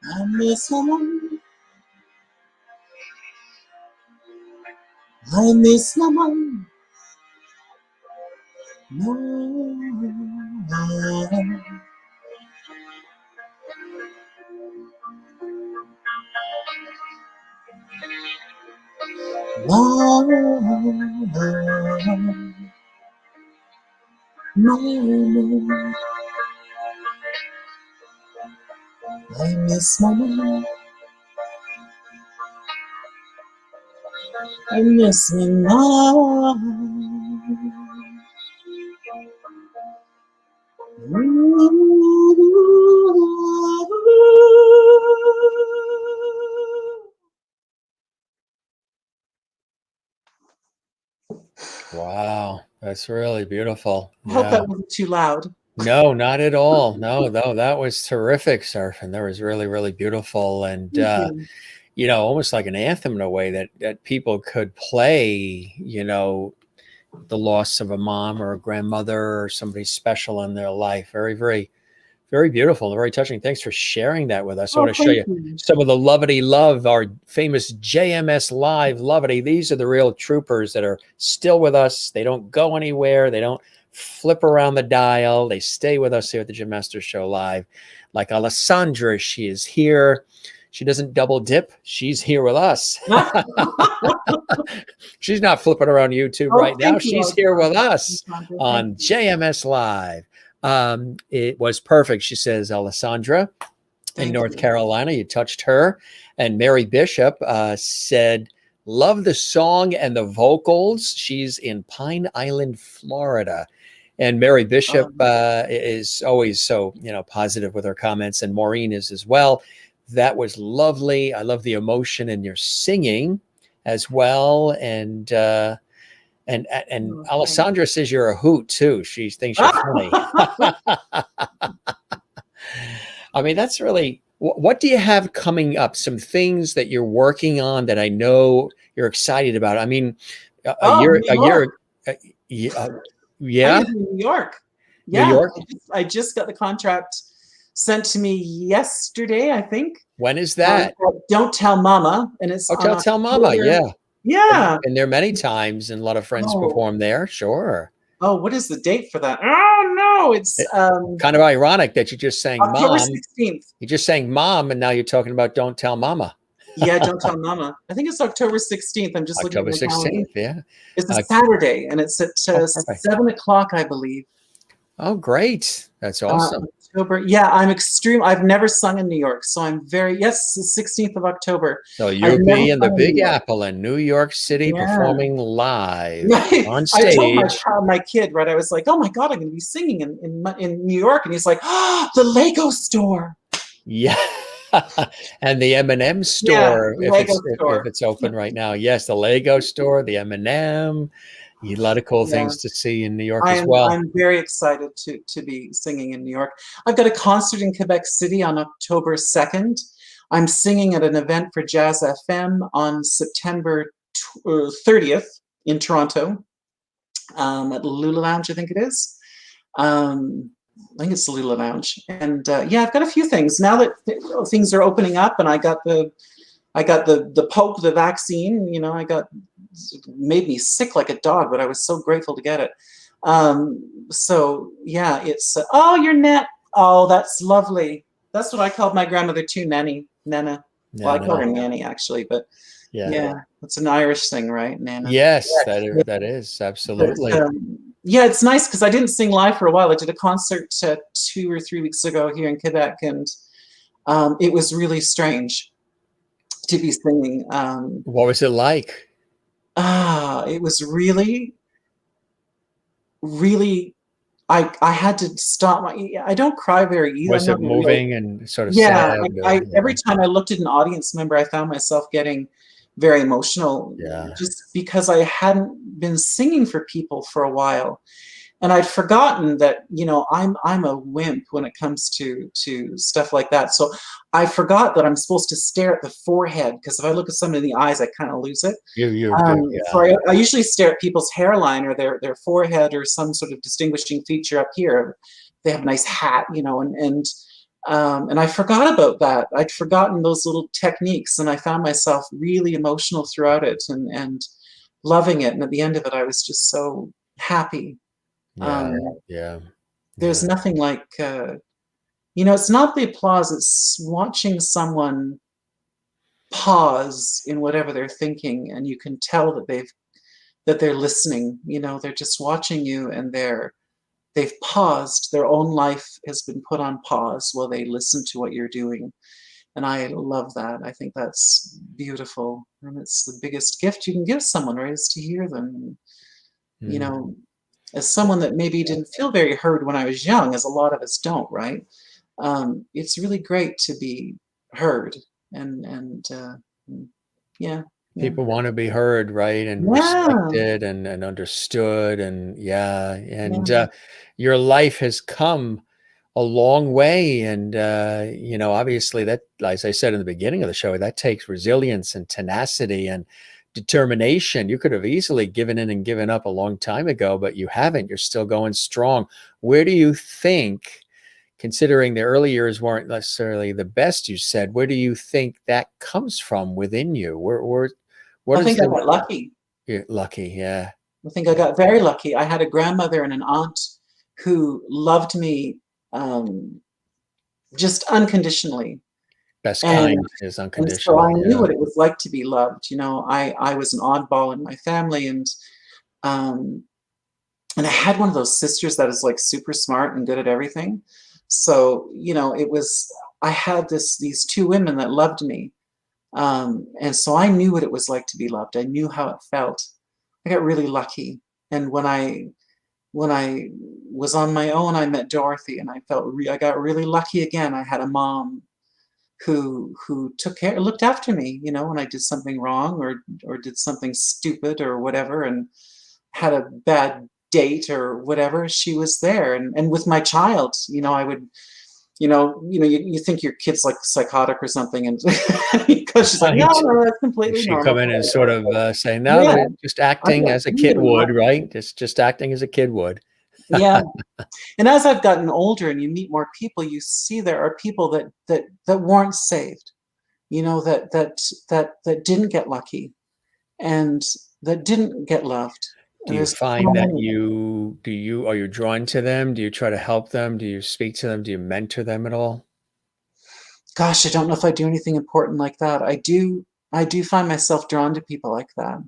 B: I miss my mom. I miss my mom. I miss my mom. I miss my mom.
A: Wow, that's really beautiful.
B: I hope that wasn't too loud.
A: No, not at all. No, that was terrific, Serafin. That was really, really beautiful. And, you know, almost like an anthem in a way that people could play, you know, the loss of a mom or a grandmother or somebody special in their life. Very, very, very beautiful and very touching. Thanks for sharing that with us. I want to show you some of the Lovity Love, our famous JMS Live Lovity. These are the real troopers that are still with us. They don't go anywhere. They don't flip around the dial. They stay with us here at the Jim Masters Show Live. Like Alessandra, she is here. She doesn't double dip. She's here with us. She's not flipping around YouTube right now. She's here with us on JMS Live. It was perfect. She says, Alessandra in North Carolina, you touched her. And Mary Bishop said Love the song and the vocals. She's in Pine Island, Florida. And Mary Bishop is always so, positive with her comments, and Maureen is as well. That was lovely. I love the emotion in your singing as well. And Alessandra says you're a hoot too. She thinks you're funny. I mean, that's really, what do you have coming up? Some things that you're working on that I know you're excited about. I mean, yeah.
B: I'm in New York.
A: Yeah. New York.
B: I just got the contract sent to me yesterday, I think.
A: When is that?
B: Don't Tell Mama. And it's
A: Don't Tell Mama. Yeah.
B: Yeah.
A: And there many times, and a lot of friends perform there. Sure.
B: Oh, what is the date for that? Oh no, it's
A: kind of ironic that you just sang
B: October
A: Mom.
B: 16th.
A: You just sang Mom, and now you're talking about Don't Tell Mama.
B: Yeah, Don't Tell Mama. I think it's October 16th. I'm just looking at
A: October 16th, yeah.
B: It's a Saturday, and it's at 7 o'clock, I believe.
A: Oh, great. That's awesome.
B: October. Yeah, I've never sung in New York, so I'm yes, the 16th of October.
A: So you'll be in the Big Apple in New York City performing live on stage.
B: I told my kid, right? I was like, oh my God, I'm going to be singing in New York. And he's like, oh, the Lego store.
A: Yeah. And the M&M store, if it's open right now. Yes, the Lego store, the M&M. A lot of cool things to see in New York as well.
B: I'm very excited to be singing in New York. I've got a concert in Quebec City on October 2nd. I'm singing at an event for Jazz FM on September 30th in Toronto at Lula Lounge, I think it is. I think it's the Lula Lounge. And yeah, I've got a few things. Now that things are opening up, and I got the Pope, the vaccine, made me sick like a dog, but I was so grateful to get it. So yeah, it's your net. Oh, that's lovely. That's what I called my grandmother too, Nana. Well, I call her Nanny actually, but yeah, it's an Irish thing, right? Nana.
A: Yes, that is absolutely.
B: But, yeah, it's nice because I didn't sing live for a while. I did a concert 2 or 3 weeks ago here in Quebec, and it was really strange to be singing.
A: What was it like?
B: It was really, really, I had to stop. I don't cry very easily.
A: Was it moving and sort of sad?
B: Every time I looked at an audience member, I found myself getting very emotional.
A: Yeah.
B: Just because I hadn't been singing for people for a while. And I'd forgotten that, I'm a wimp when it comes to stuff like that. So I forgot that I'm supposed to stare at the forehead, because if I look at someone in the eyes, I kind of lose it. So I usually stare at people's hairline or their forehead or some sort of distinguishing feature up here. They have a nice hat, and I forgot about that. I'd forgotten those little techniques, and I found myself really emotional throughout it and loving it. And at the end of it, I was just so happy. There's nothing like it's not the applause, it's watching someone pause in whatever they're thinking, and you can tell that they're listening. They're just watching you, and they've paused. Their own life has been put on pause while they listen to what you're doing, and I love that. I think that's beautiful, and it's the biggest gift you can give someone, right, is to hear them. As someone that maybe didn't feel very heard when I was young, as a lot of us don't, right? It's really great to be heard, and
A: people want to be heard, right, and respected and understood, and your life has come a long way, and obviously that, as I said in the beginning of the show, that takes resilience and tenacity and determination. You could have easily given in and given up a long time ago, but you haven't. You're still going strong. Where do you think, considering the early years weren't necessarily the best, you said, where do you think that comes from within you?
B: I think I got lucky.
A: You're lucky, yeah.
B: I think I got very lucky. I had a grandmother and an aunt who loved me just unconditionally.
A: Best kind is unconditional.
B: And so I knew what it was like to be loved. I was an oddball in my family, and I had one of those sisters that is like super smart and good at everything. So I had these two women that loved me And so I knew what it was like to be loved. I knew how it felt. I got really lucky. And when I was on my own, I met Dorothy, and I got really lucky again. I had a mom who looked after me, when I did something wrong or did something stupid or whatever, and had a bad date or whatever. She was there. And with my child, I would, you think your kid's like psychotic or something, and because she's like, no, that's completely normal.
A: She come in and sort of say, no, they're just acting as a kid would, right? Just acting as a kid would.
B: Yeah. And as I've gotten older and you meet more people, you see there are people that weren't saved, that didn't get lucky and that didn't get loved.
A: Do you find that are you drawn to them? Do you try to help them? Do you speak to them? Do you mentor them at all?
B: Gosh, I don't know if I do anything important like that. I do find myself drawn to people like that.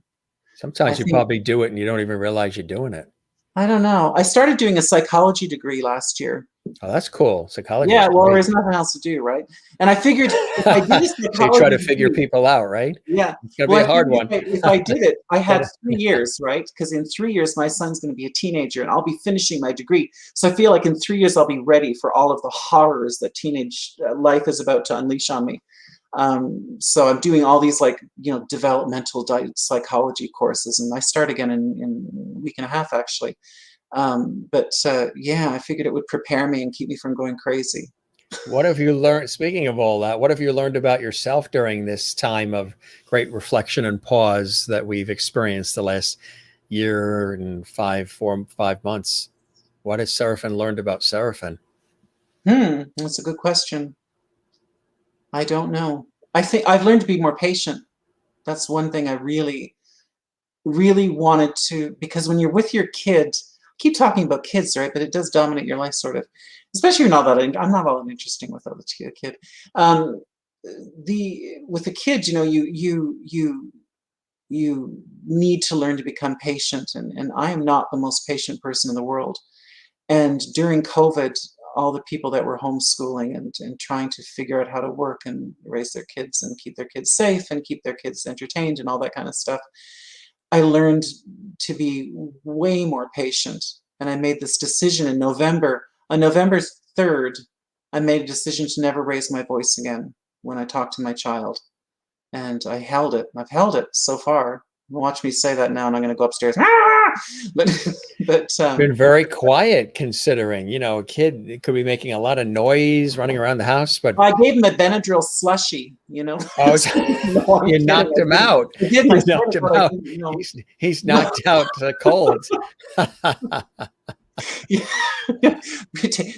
A: Sometimes you probably do it and you don't even realize you're doing it.
B: I don't know. I started doing a psychology degree last year.
A: Oh, that's cool. Psychology.
B: Yeah, well, there's nothing else to do, right? And I figured if I did a
A: so you try to figure people out, right?
B: Yeah.
A: It's going to be a hard one.
B: If I did it, I had 3 years, right? Because in 3 years, my son's going to be a teenager and I'll be finishing my degree. So I feel like in 3 years, I'll be ready for all of the horrors that teenage life is about to unleash on me. So I'm doing all these developmental psychology courses, and I start again in a week and a half, actually. Yeah, I figured it would prepare me and keep me from going crazy.
A: What have you learned, speaking of all that, what have you learned about yourself during this time of great reflection and pause that we've experienced the last year and 5 months? What has Serafin learned about Serafin?
B: That's a good question. I don't know. I think I've learned to be more patient. That's one thing I really, really wanted to, because when you're with your kid, I keep talking about kids, right? But it does dominate your life, sort of. Especially I'm not all that interesting without a kid. With the kids, you need to learn to become patient, and I am not the most patient person in the world. And during COVID, all the people that were homeschooling and trying to figure out how to work and raise their kids and keep their kids safe and keep their kids entertained and all that kind of stuff, I learned to be way more patient. And I made this decision in November. On November 3rd, I made a decision to never raise my voice again when I talk to my child. And I held it. I've held it so far. Watch me say that now, and I'm going to go upstairs. But
A: been very quiet, considering a kid could be making a lot of noise running around the house. But
B: I gave him a Benadryl slushie.
A: Oh, you knocked him out.
B: I did.
A: You knocked him out. He's knocked out cold.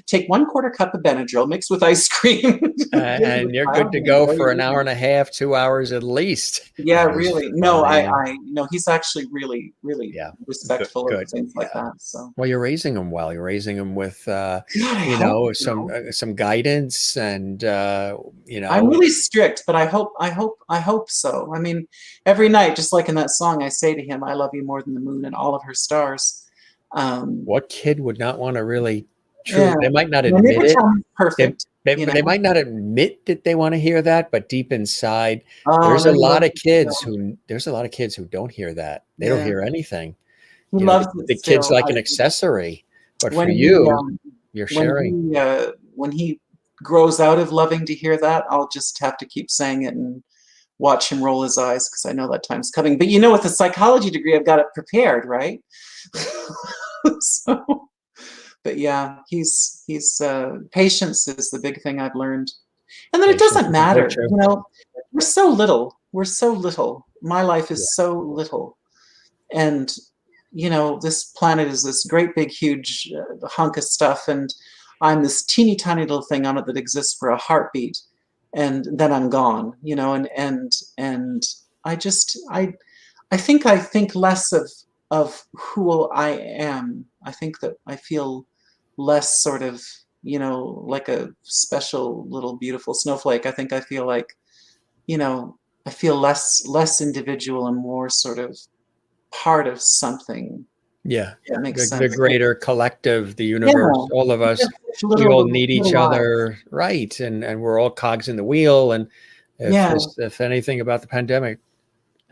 B: Take 1/4 cup of Benadryl mixed with ice cream,
A: and you're good to go for an hour and a half, 2 hours at least.
B: Yeah, really. No, I no. He's actually really, really respectful of things like that. So,
A: well, you're raising him well. You're raising him with, some guidance, and
B: I'm really strict, but I hope so. I mean, every night, just like in that song, I say to him, "I love you more than the moon and all of her stars."
A: What kid would not want to really? They might not admit it.
B: Perfect.
A: They might not admit that they want to hear that, but deep inside, there's a lot of kids who don't hear that. They don't hear anything.
B: He loves
A: the kid's like an accessory, but for you, you're sharing.
B: When he grows out of loving to hear that, I'll just have to keep saying it and watch him roll his eyes, because I know that time's coming. But with the psychology degree, I've got it prepared, right? But yeah, he's patience is the big thing I've learned, and then it doesn't matter. We're so little. My life is so little, and this planet is this great big huge hunk of stuff, and I'm this teeny tiny little thing on it that exists for a heartbeat, and then I'm gone. And I think less of who I am. I think that I feel less sort of, like a special little beautiful snowflake. I think I feel like, I feel less individual and more sort of part of something.
A: Yeah.
B: That makes sense.
A: The greater collective, the universe, all of us, we all need each other. Right. And we're all cogs in the wheel, and If anything about the pandemic,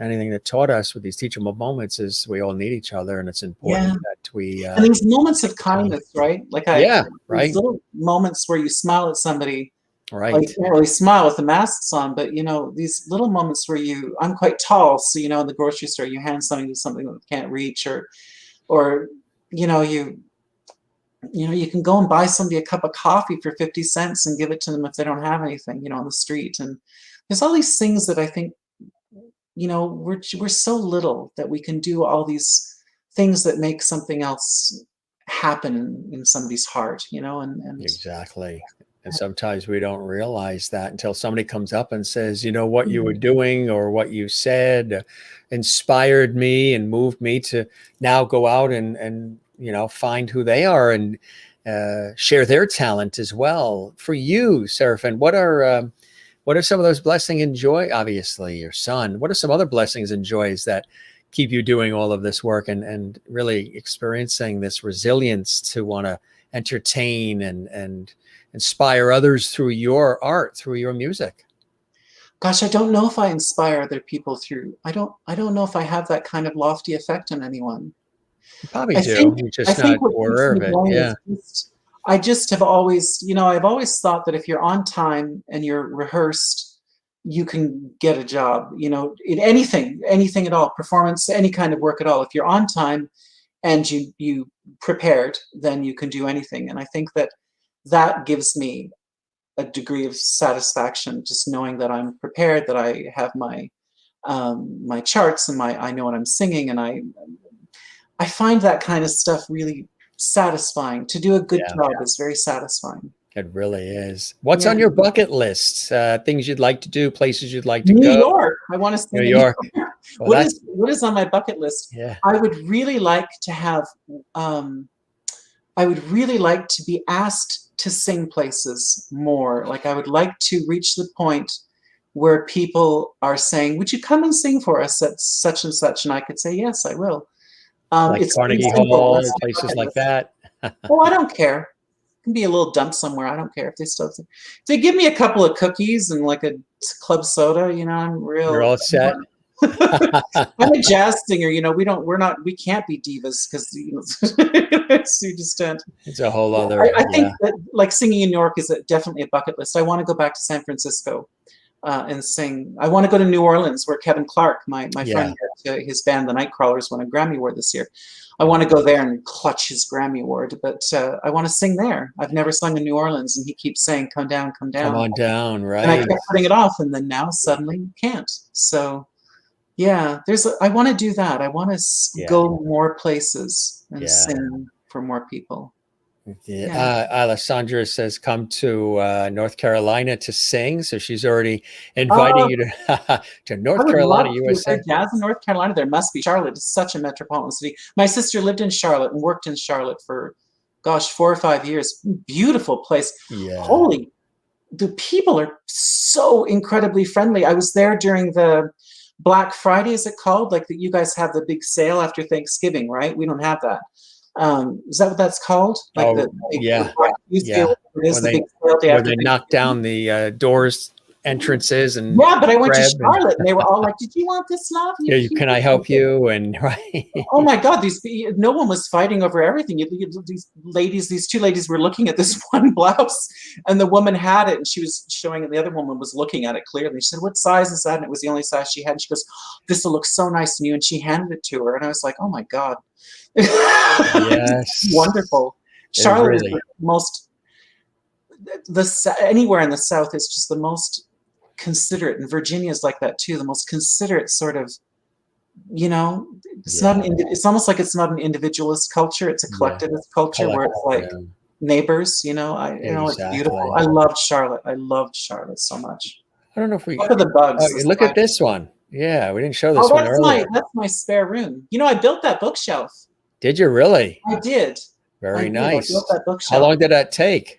A: anything that taught us with these teachable moments is we all need each other, and it's important that we
B: and these moments of kindness, right? Like
A: right.
B: little moments where you smile at somebody.
A: Right.
B: Like, you can't really smile with the masks on, but these little moments where I'm quite tall, so in the grocery store you hand something to something that can't reach, or you can go and buy somebody a cup of coffee for 50 cents and give it to them if they don't have anything, on the street. And there's all these things that I think, we're so little that we can do all these things that make something else happen in somebody's heart, and
A: exactly. And sometimes we don't realize that until somebody comes up and says, what you were doing or what you said inspired me and moved me to now go out and find who they are and share their talent as well. For you, Serafin, what are some of those blessings and joy? Obviously, your son. What are some other blessings and joys that keep you doing all of this work and really experiencing this resilience to want to entertain and inspire others through your art, through your music?
B: Gosh, I don't know if I inspire other people through. I don't know if I have that kind of lofty effect on anyone.
A: You probably do. You're just not aware of it. Yeah.
B: I just have always, I've always thought that if you're on time and you're rehearsed, you can get a job, in anything at all, performance, any kind of work at all. If you're on time and you prepared, then you can do anything. And I think that gives me a degree of satisfaction, just knowing that I'm prepared, that I have my my charts and I know what I'm singing, and I find that kind of stuff really satisfying. To do a good job is very satisfying.
A: It really is. What's on your bucket list? Things you'd like to do, places you'd like to go?
B: New York. I want to see
A: New York. Well,
B: what is on my bucket list?
A: Yeah.
B: I would really like to have. I would really like to be asked to sing places more. Like, I would like to reach the point where people are saying, "Would you come and sing for us at such and such?" And I could say, "Yes, I will."
A: Like
B: it's
A: Carnegie Hall, places like that.
B: Oh, I don't care. It can be a little dump somewhere. I don't care if they give me a couple of cookies and like a club soda. I'm real.
A: You're all set.
B: I'm a jazz singer. We can't be divas because you just don't.
A: It's a whole other.
B: I think that like singing in New York is definitely a bucket list. I want to go back to San Francisco and sing. I want to go to New Orleans, where Kevin Clark, my friend, his band, the Nightcrawlers, won a Grammy Award this year. I want to go there and clutch his Grammy Award, but I want to sing there. I've never sung in New Orleans, and he keeps saying, "Come down, come down."
A: Come on down, right?
B: And I kept putting it off, and then now suddenly can't. So, yeah, I want to do that. I want to go more places and sing for more people.
A: Alessandra says, come to North Carolina to sing. So she's already inviting you to North Carolina, USA.
B: Jazz in North Carolina. There must be. Charlotte is such a metropolitan city. My sister lived in Charlotte and worked in Charlotte for, 4 or 5 years. Beautiful place.
A: Yeah.
B: The people are so incredibly friendly. I was there during the Black Friday, is it called? Like you guys have the big sale after Thanksgiving, right? We don't have that. Is that what that's called? Like
A: when they knock down the doors, entrances, and
B: but I went to Charlotte and they were all like, "Did you want this love?
A: Can I help you?" And right.
B: Oh my God, no one was fighting over everything. These two ladies were looking at this one blouse, and the woman had it, and she was showing it. The other woman was looking at it clearly. She said, "What size is that?" And it was the only size she had. And she goes, "This will look so nice on you." And she handed it to her, and I was like, "Oh my God."
A: Yes.
B: Wonderful. Charlotte is the most, anywhere in the South is just the most considerate, and Virginia is like that too, the most considerate sort of, it's not it's almost like it's not an individualist culture, it's a collectivist culture where it's like neighbors, it's beautiful. I loved Charlotte so much.
A: I don't know if we
B: look at the bugs.
A: Look at this one. Yeah, we didn't show this one earlier.
B: That's my spare room. I built that bookshelf.
A: Did you really?
B: I did.
A: Very nice.
B: I built that bookshelf.
A: How long did that take?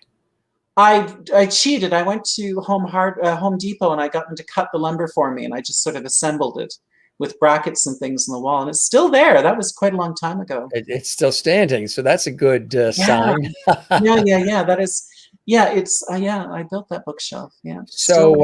B: I cheated. I went to Home Depot and I got them to cut the lumber for me, and I just sort of assembled it with brackets and things on the wall, and it's still there. That was quite a long time ago.
A: It's still standing, so that's a good sign.
B: Yeah. That is. Yeah, it's. I built that bookshelf. Yeah.
A: So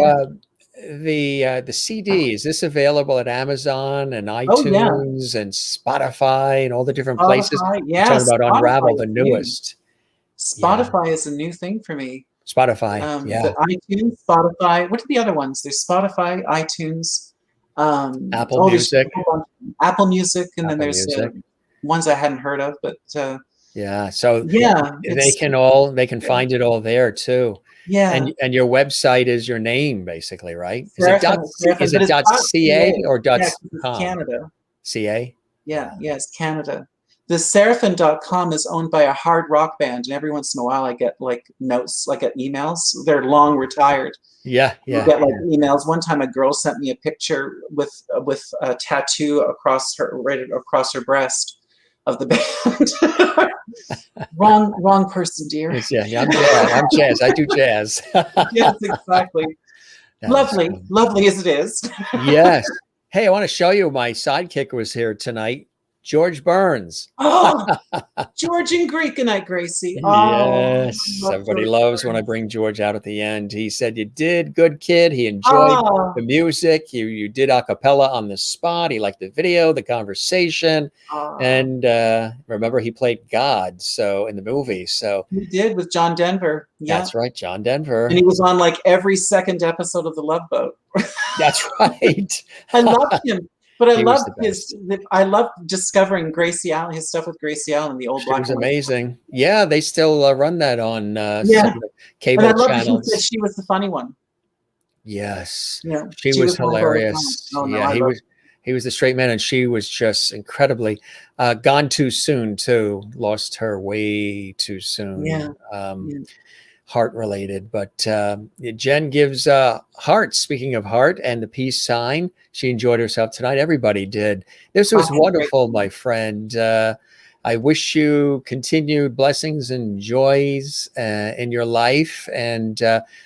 A: the CD, is this available at Amazon and
B: Oh yeah,
A: iTunes and Spotify and all the different places?
B: Spotify.
A: You're
B: Yeah,
A: talking about Unravel,
B: Spotify
A: the
B: is new.
A: newest. Yeah,
B: Spotify is a new thing for me.
A: Spotify. Yeah,
B: But iTunes, Spotify. What are the other ones? There's Spotify, iTunes.
A: Apple
B: There's
A: Music.
B: Apple Music, and then
A: Apple
B: there's
A: Music.
B: ones I hadn't heard of. But
A: Yeah, so
B: yeah,
A: they can find it all there too.
B: yeah.
A: And your website is your name basically, right?
B: Serafin,
A: Is
B: but
A: it
B: it's
A: .ca or
B: .ca. Yeah, 'cause it's
A: .com?
B: Canada.
A: CA?
B: Yeah, yeah, it's Canada. The Serafin.com is owned by a hard rock band, and every once in a while I get like notes, like get emails. They're long retired.
A: Yeah,
B: You
A: yeah.
B: get like emails. One time a girl sent me a picture with a tattoo right across her breast of the band. wrong person, dear.
A: Yeah, I'm jazz. I do jazz.
B: Yes, exactly. Lovely as it is.
A: Yes. Hey, I want to show you my sidekick was here tonight, George Burns.
B: Oh, George and Greek and Gracie.
A: Yes,
B: Oh,
A: everybody loves when I bring George out at the end. He said, "You did good, kid." He enjoyed the music. You did a cappella on the spot. He liked the video, the conversation, and remember he played God in the movie. So
B: he did with John Denver. Yeah,
A: that's right, John Denver,
B: and he was on like every second episode of The Love Boat.
A: That's right.
B: I loved him. But I loved discovering Gracie Allen, his stuff with Gracie Allen, the old black.
A: She was amazing. Yeah, they still run that on some of the cable
B: and I
A: channels.
B: That she was the funny one.
A: Yes.
B: Yeah,
A: she was hilarious. He was the straight man, and she was just incredibly gone too soon too. Lost her way too soon.
B: Yeah.
A: Heart related, but Jen gives heart. Speaking of heart and the peace sign, she enjoyed herself tonight. Everybody did. This was wonderful, my friend. I wish you continued blessings and joys in your life, and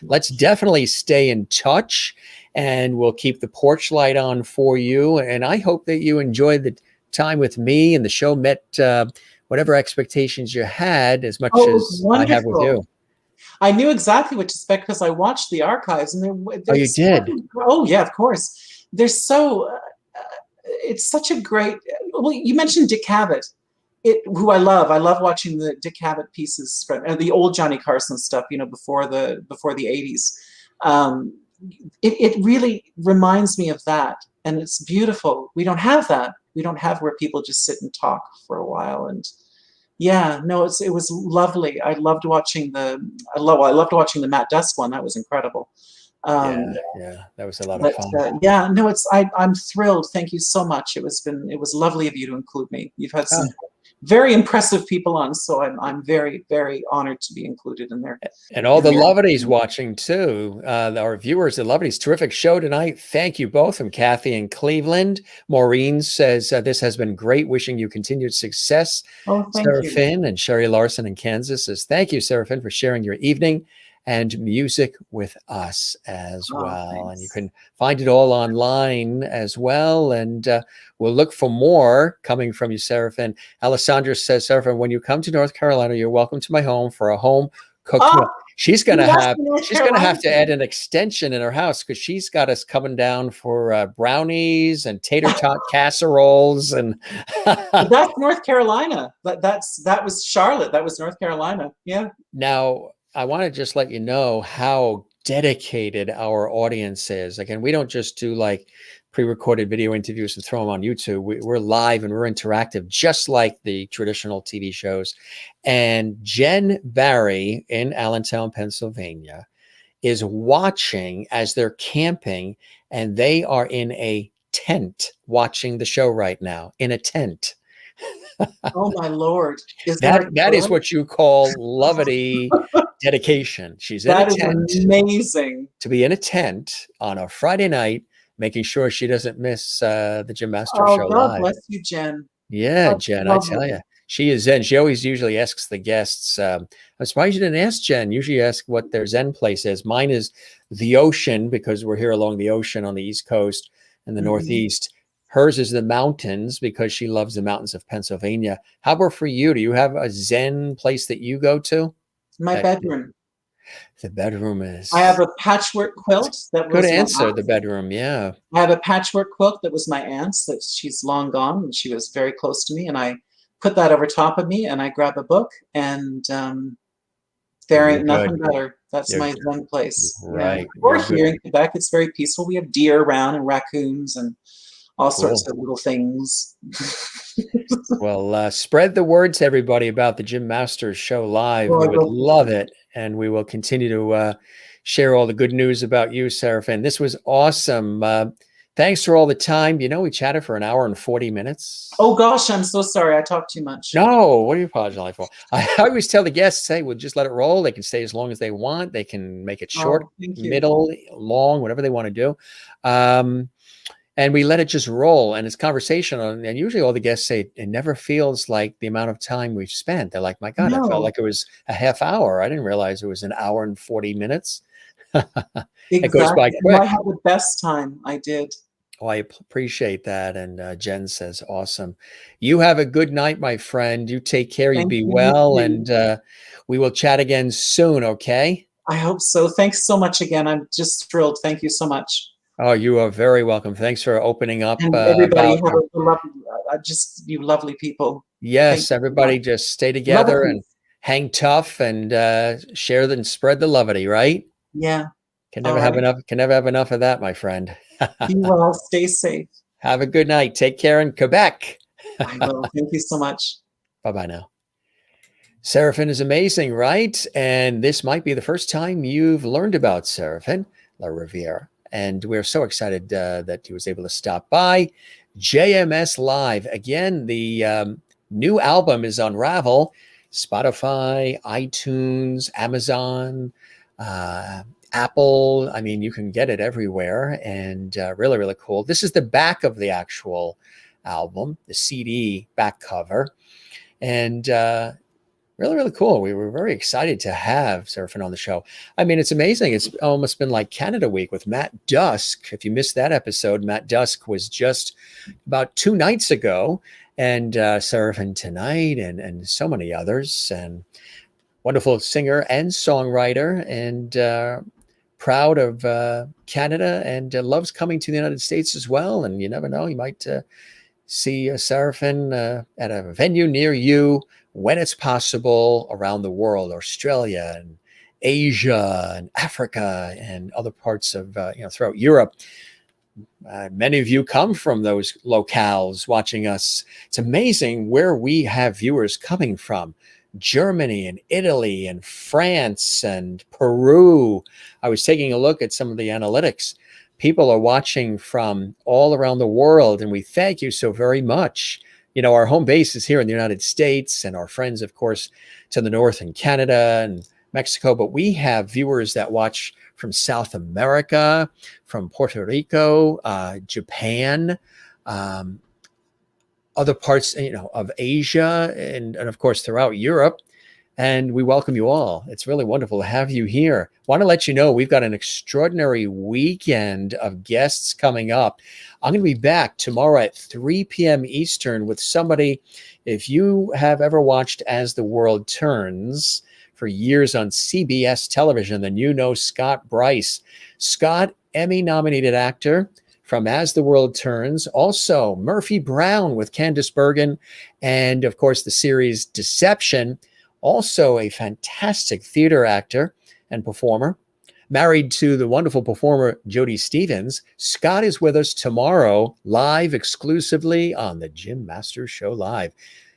A: let's definitely stay in touch. And we'll keep the porch light on for you. And I hope that you enjoyed the time with me and the show met whatever expectations you had as much as
B: wonderful.
A: I have with you.
B: I knew exactly what to expect because I watched the archives, and
A: you did?
B: Oh yeah, of course. They're so. It's such a great. Well, you mentioned Dick Cavett, who I love. I love watching the Dick Cavett pieces from the old Johnny Carson stuff. Before the '80s. It really reminds me of that, and it's beautiful. We don't have that. We don't have where people just sit and talk for a while and. Yeah, no, it was lovely. I loved watching the Matt Dusk one. That was incredible.
A: Yeah, that was a lot of fun.
B: I'm thrilled. Thank you so much. It was lovely of you to include me. You've had some very impressive people on, so I'm very, very honored to be included in there.
A: And all the Lovedies watching too, our viewers, the Lovedies, terrific show tonight. Thank you both. From Kathy in Cleveland. Maureen says, this has been great. Wishing you continued success.
B: Oh, thank
A: Serafin
B: you.
A: And Sherry Larson in Kansas says, thank you, Serafin, for sharing your evening and music with us as well.
B: Thanks.
A: And you can find it all online as well. And we'll look for more coming from you, Serafin. Alessandra says, Serafin, when you come to North Carolina, you're welcome to my home for a home cooked meal. She's going to have to add an extension in her house because she's got us coming down for brownies and tater tot casseroles. And
B: that's North Carolina. That was Charlotte. That was North Carolina. Yeah.
A: Now, I want to just let you know how dedicated our audience is. Again, we don't just do like pre-recorded video interviews and throw them on YouTube. We're live and we're interactive, just like the traditional TV shows. And Jen Barry in Allentown, Pennsylvania, is watching as they're camping, and they are in a tent watching the show right now, in a tent.
B: Oh my Lord.
A: That is what you call Lovedy dedication. She's in a tent.
B: That is amazing.
A: To be in a tent on a Friday night, making sure she doesn't miss the Jim Master Show
B: God
A: live.
B: Bless you, Jen.
A: Yeah, that's Jen, lovely. I tell you. She is Zen. She always usually asks the guests. I'm surprised you didn't ask Jen. Usually you ask what their Zen place is. Mine is the ocean, because we're here along the ocean on the East Coast and the Northeast. Hers is the mountains because she loves the mountains of Pennsylvania. How about for you? Do you have a Zen place that you go to?
B: My bedroom.
A: The bedroom is.
B: I have a patchwork quilt that
A: Good
B: was my
A: answer.
B: aunt's.
A: The bedroom, yeah.
B: I have a patchwork quilt that was my aunt's. That she's long gone, and she was very close to me. And I put that over top of me, and I grab a book, and there
A: You're
B: ain't nothing
A: good.
B: better. That's
A: You're
B: my zen place. Yeah.
A: right.
B: Or
A: You're good.
B: here in Quebec, it's very peaceful. We have deer around and raccoons and all sorts
A: Cool.
B: of little things.
A: Well, spread the word to everybody about the Jim Masters Show Live.
B: Well,
A: We
B: I
A: would
B: will.
A: love it. And we will continue to share all the good news about you, Serafin. This was awesome. Thanks for all the time. You know, we chatted for an hour and 40 minutes.
B: Oh gosh, I'm so sorry. I talked too much.
A: No, what are you apologizing for? I always tell the guests, hey, we'll just let it roll. They can stay as long as they want. They can make it short,
B: Thank you.
A: middle, long, whatever they want to do. And we let it just roll, and it's conversational. And usually all the guests say it never feels like the amount of time we've spent. They're like, my God, I felt like it was a half hour. I didn't realize it was an hour and 40 minutes. It goes by quick.
B: I had the best time. I did.
A: Oh, I appreciate that. And Jen says, awesome. You have a good night, my friend. You take care. You be well. And we will chat again soon, okay?
B: I hope so. Thanks so much again. I'm just thrilled. Thank you so much.
A: Oh, you are very welcome. Thanks for opening up.
B: And everybody, have a lovely, you lovely people.
A: Yes, everybody just stay together and hang tough and share and spread the levity, right?
B: Yeah.
A: Can never have enough. Can never have enough of that, my friend.
B: Be well. Stay safe.
A: Have a good night. Take care in Quebec.
B: I will. Thank you so much.
A: Bye-bye now. Serafin is amazing, right? And this might be the first time you've learned about Serafin LaRiviere. And we're so excited that he was able to stop by. JMS Live. Again, the new album is on Ravel, Spotify, iTunes, Amazon, Apple. I mean, you can get it everywhere, and really, really cool. This is the back of the actual album, the CD back cover, and really, really cool. We were very excited to have Serafin on the show. I mean, it's amazing. It's almost been like Canada Week with Matt Dusk. If you missed that episode, Matt Dusk was just about 2 nights ago, and Serafin tonight, and so many others, and wonderful singer and songwriter, and proud of Canada, and loves coming to the United States as well. And you never know, you might see Serafin at a venue near you when it's possible around the world, Australia and Asia and Africa and other parts of, throughout Europe. Many of you come from those locales watching us. It's amazing where we have viewers coming from. Germany and Italy and France and Peru. I was taking a look at some of the analytics. People are watching from all around the world, and we thank you so very much. You know, our home base is here in the United States, and our friends, of course, to the north in Canada and Mexico, but we have viewers that watch from South America, from Puerto Rico, Japan, other parts, of Asia, and of course, throughout Europe. And we welcome you all. It's really wonderful to have you here. Want to let you know we've got an extraordinary weekend of guests coming up. I'm going to be back tomorrow at 3 p.m. Eastern with somebody, if you have ever watched As the World Turns for years on CBS television, then you know Scott Bryce. Scott, Emmy-nominated actor from As the World Turns. Also, Murphy Brown with Candice Bergen. And, of course, the series Deception. Also a fantastic theater actor and performer. Married to the wonderful performer Jody Stevens. Scott is with us tomorrow, live exclusively on the Jim Masters Show Live.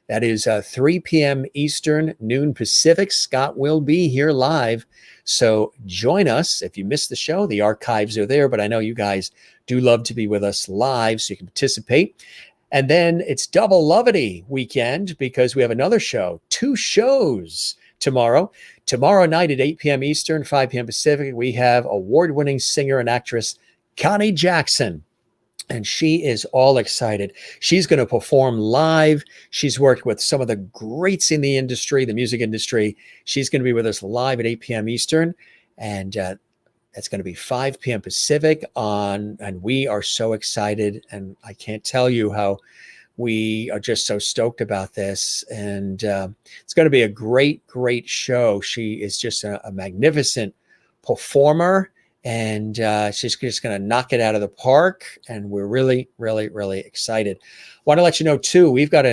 A: That is 3 p.m. Eastern, noon Pacific. Scott will be here live. So join us. If you missed the show, the archives are there, but I know you guys do love to be with us live, so you can participate. And then it's Double Lovity weekend because we have another show, 2 shows tomorrow. Tomorrow night at 8 p.m. Eastern, 5 p.m. Pacific, we have award-winning singer and actress Connie Jackson. And she is all excited. She's going to perform live. She's worked with some of the greats in the industry, the music industry. She's going to be with us live at 8 p.m. Eastern. And that's going to be 5 p.m. Pacific and we are so excited. And I can't tell you how We are just so stoked about this, and it's going to be a great, great show. She is just a magnificent performer, and she's just going to knock it out of the park, and we're really, really, really excited. Want to let you know, too, we've got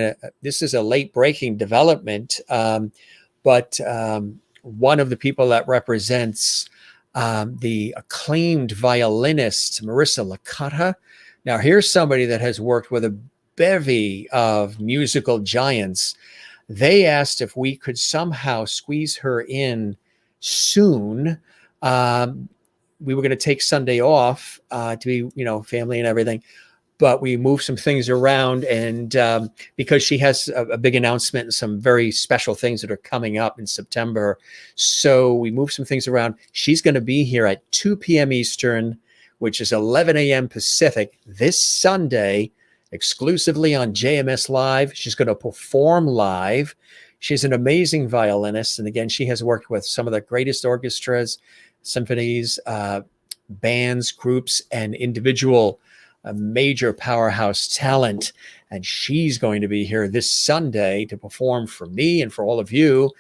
A: this is a late-breaking development, but one of the people that represents the acclaimed violinist, Marissa Licata. Now, here's somebody that has worked with a bevy of musical giants. They asked if we could somehow squeeze her in soon. We were going to take Sunday off to be, family and everything, but we moved some things around, and because she has a big announcement and some very special things that are coming up in September, so we moved some things around. She's going to be here at 2 p.m. Eastern, which is 11 a.m. Pacific, this Sunday, exclusively on JMS Live. She's going to perform live. She's an amazing violinist. And again, she has worked with some of the greatest orchestras, symphonies, bands, groups, and individual major powerhouse talent. And she's going to be here this Sunday to perform for me and for all of you,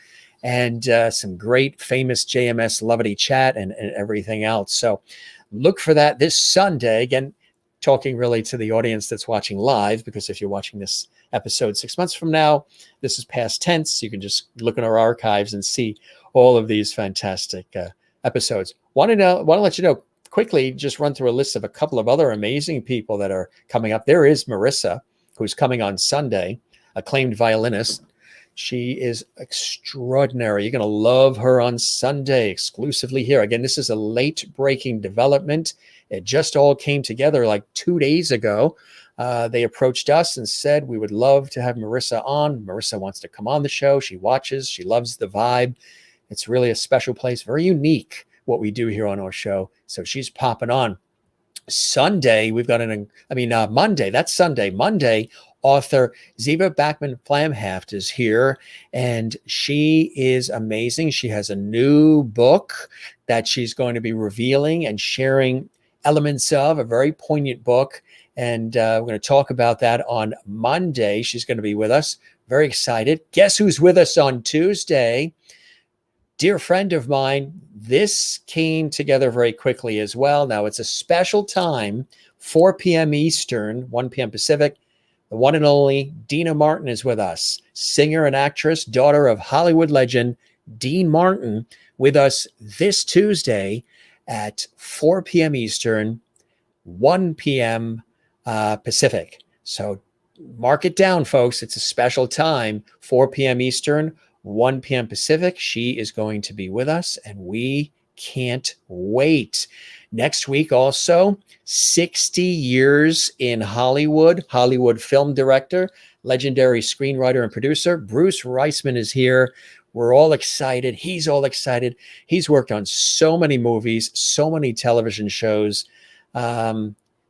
A: and some great famous JMS Lovity chat and everything else. So look for that this Sunday. Again, talking really to the audience that's watching live, because if you're watching this episode 6 months from now, this is past tense. You can just look in our archives and see all of these fantastic episodes. Want to let you know quickly, just run through a list of a couple of other amazing people that are coming up. There is Marissa, who's coming on Sunday, acclaimed violinist. She is extraordinary. You're going to love her on Sunday, exclusively here. Again, this is a late-breaking development. It just all came together like 2 days ago. They approached us and said, we would love to have Marissa on. Marissa wants to come on the show. She watches. She loves the vibe. It's really a special place, very unique, what we do here on our show. So she's popping on. Sunday, we've got Monday, that's Sunday. Monday, author Ziva Bachman-Flamhaft is here, and she is amazing. She has a new book that she's going to be revealing and sharing elements of, a very poignant book. And we're going to talk about that on Monday. She's going to be with us. Very excited. Guess who's with us on Tuesday? Dear friend of mine. This came together very quickly as well. Now, it's a special time, 4 p.m. Eastern, 1 p.m. Pacific. The one and only Deana Martin is with us. Singer and actress, daughter of Hollywood legend Dean Martin, with us this Tuesday at 4 p.m. Eastern, 1 p.m. Pacific. So mark it down, folks. It's a special time, 4 p.m. Eastern, 1 p.m. Pacific. She is going to be with us, and we can't wait. Next week, also, 60 years in Hollywood film director, legendary screenwriter and producer, Bruce Reisman is here. We're all excited. He's all excited. He's worked on so many movies, so many television shows.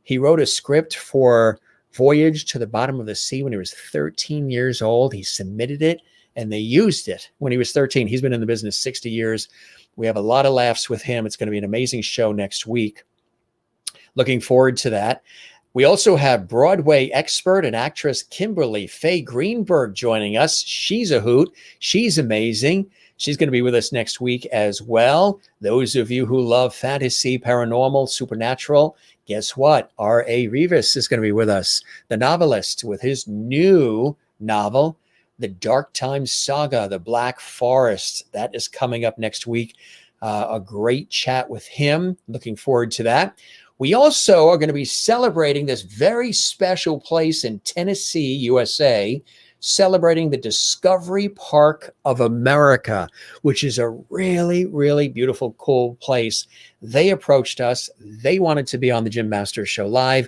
A: He wrote a script for Voyage to the Bottom of the Sea when he was 13 years old. He submitted it, and they used it when he was 13. He's been in the business 60 years. We have a lot of laughs with him. It's going to be an amazing show next week. Looking forward to that. We also have Broadway expert and actress Kimberly Faye Greenberg joining us. She's a hoot. She's amazing. She's going to be with us next week as well. Those of you who love fantasy, paranormal, supernatural, guess what? R.A. Rivas is going to be with us, the novelist, with his new novel, The Dark Times Saga, The Black Forest. That is coming up next week. A great chat with him. Looking forward to that. We also are going to be celebrating this very special place in Tennessee, USA, celebrating the Discovery Park of America, which is a really, really beautiful, cool place. They approached us. They wanted to be on the Jim Masters Show Live.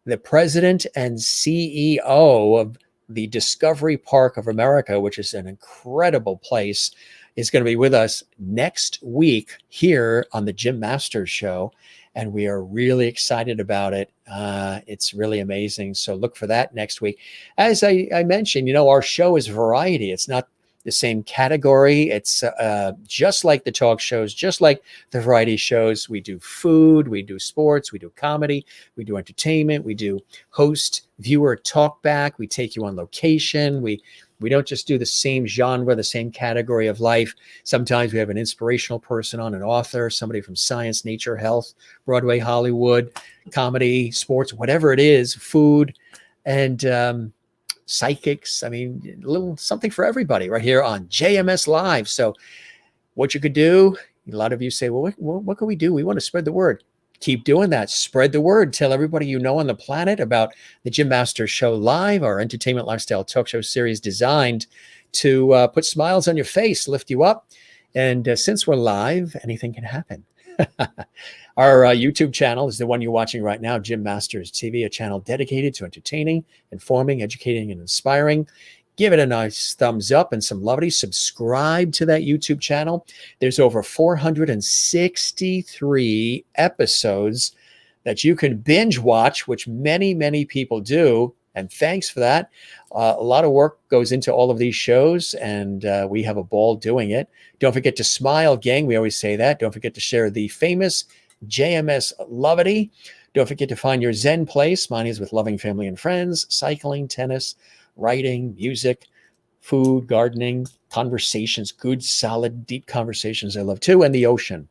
A: The president and CEO of the Discovery Park of America, which is an incredible place, is going to be with us next week here on the Jim Masters Show. And we are really excited about it. It's really amazing. So look for that next week. As I mentioned, our show is variety. It's not the same category. It's just like the talk shows, just like the variety shows. We do food, we do sports, we do comedy, we do entertainment, we do host, viewer, talk back. We take you on location. We don't just do the same genre, the same category of life. Sometimes we have an inspirational person on, an author, somebody from science, nature, health, Broadway, Hollywood, comedy, sports, whatever it is, food, and psychics. I mean, a little something for everybody right here on JMS Live. So what you could do, a lot of you say, well, what can we do? We want to spread the word. Keep doing that. Spread the word. Tell everybody you know on the planet about the Jim Masters Show Live, our entertainment lifestyle talk show series designed to put smiles on your face, lift you up. And since we're live, anything can happen. Our YouTube channel is the one you're watching right now, Jim Masters TV, a channel dedicated to entertaining, informing, educating, and inspiring. Give it a nice thumbs up and some lovely. Subscribe to that YouTube channel. There's over 463 episodes that you can binge watch, which many, many people do. And thanks for that. A lot of work goes into all of these shows, and we have a ball doing it. Don't forget to smile, gang. We always say that. Don't forget to share the famous JMS Lovity. Don't forget to find your Zen place. Mine is with loving family and friends, cycling, tennis, writing, music, food, gardening, conversations, good, solid, deep conversations I love too, and the ocean.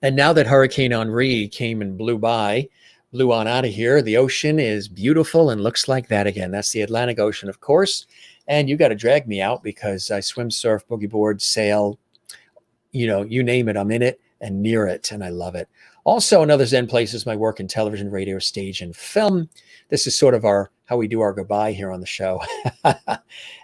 A: And now that Hurricane Henri came and blew on out of here, the ocean is beautiful and looks like that again. That's the Atlantic Ocean, of course. And you got to drag me out because I swim, surf, boogie board, sail, you name it, I'm in it and near it, and I love it. Also, another Zen place is my work in television, radio, stage, and film. This is sort of how we do our goodbye here on the show.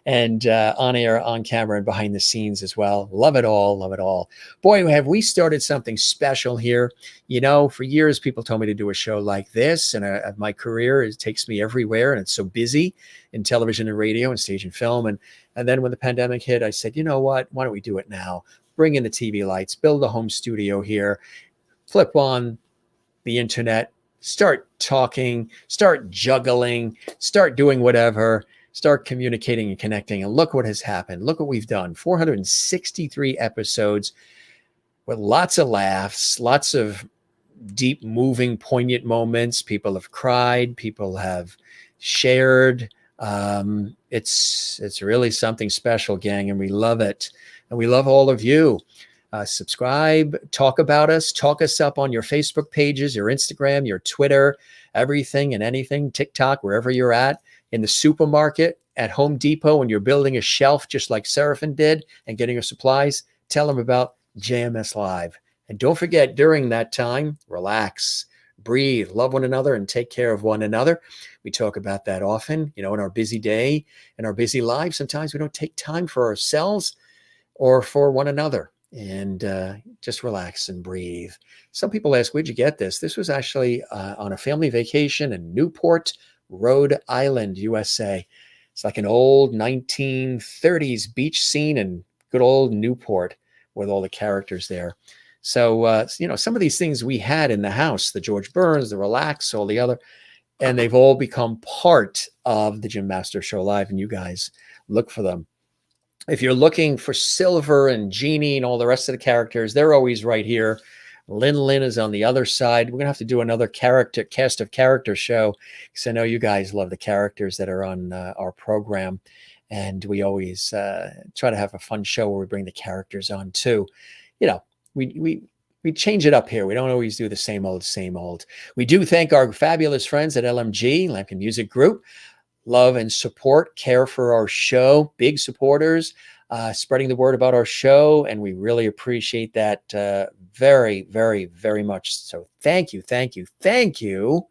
A: And on air, on camera, and behind the scenes as well. Love it all, love it all. Boy, have we started something special here. For years, people told me to do a show like this, and my career, it takes me everywhere, and it's so busy in television and radio and stage and film. And then when the pandemic hit, I said, you know what? Why don't we do it now? Bring in the TV lights, build a home studio here, flip on the internet, start talking, start juggling, start doing whatever, start communicating and connecting. And look what has happened. Look what we've done. 463 episodes with lots of laughs, lots of deep, moving, poignant moments. People have cried. People have shared. It's really something special, gang, and we love it. And we love all of you. Subscribe, talk about us, talk us up on your Facebook pages, your Instagram, your Twitter, everything and anything, TikTok, wherever you're at, in the supermarket, at Home Depot, when you're building a shelf, just like Serafin did, and getting your supplies, tell them about JMS Live. And don't forget, during that time, relax, breathe, love one another, and take care of one another. We talk about that often, in our busy day, in our busy lives. Sometimes we don't take time for ourselves or for one another. And just relax and breathe. Some people ask, where'd you get this? This was actually on a family vacation in Newport, Rhode Island, USA. It's like an old 1930s beach scene in good old Newport with all the characters there. So, some of these things we had in the house, the George Burns, the Relax, all the other, and they've all become part of the Jim Masters Show Live, and you guys look for them. If you're looking for Silver and Jeannie and all the rest of the characters, they're always right here. Lin is on the other side. We're going to have to do another cast of character show because I know you guys love the characters that are on our program. And we always try to have a fun show where we bring the characters on too. We change it up here. We don't always do the same old, same old. We do thank our fabulous friends at LMG, Lampkin Music Group. Love and support, care for our show, big supporters, spreading the word about our show. And we really appreciate that very, very, very much. So thank you, thank you, thank you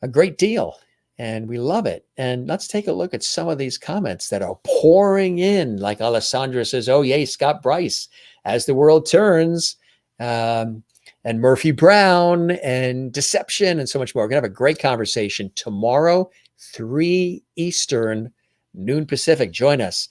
A: a great deal. And we love it. And let's take a look at some of these comments that are pouring in. Like Alessandra says, oh, yay, Scott Bryce, As the World Turns. And Murphy Brown and Deception and so much more. We're going to have a great conversation tomorrow, 3 Eastern, noon Pacific. Join us.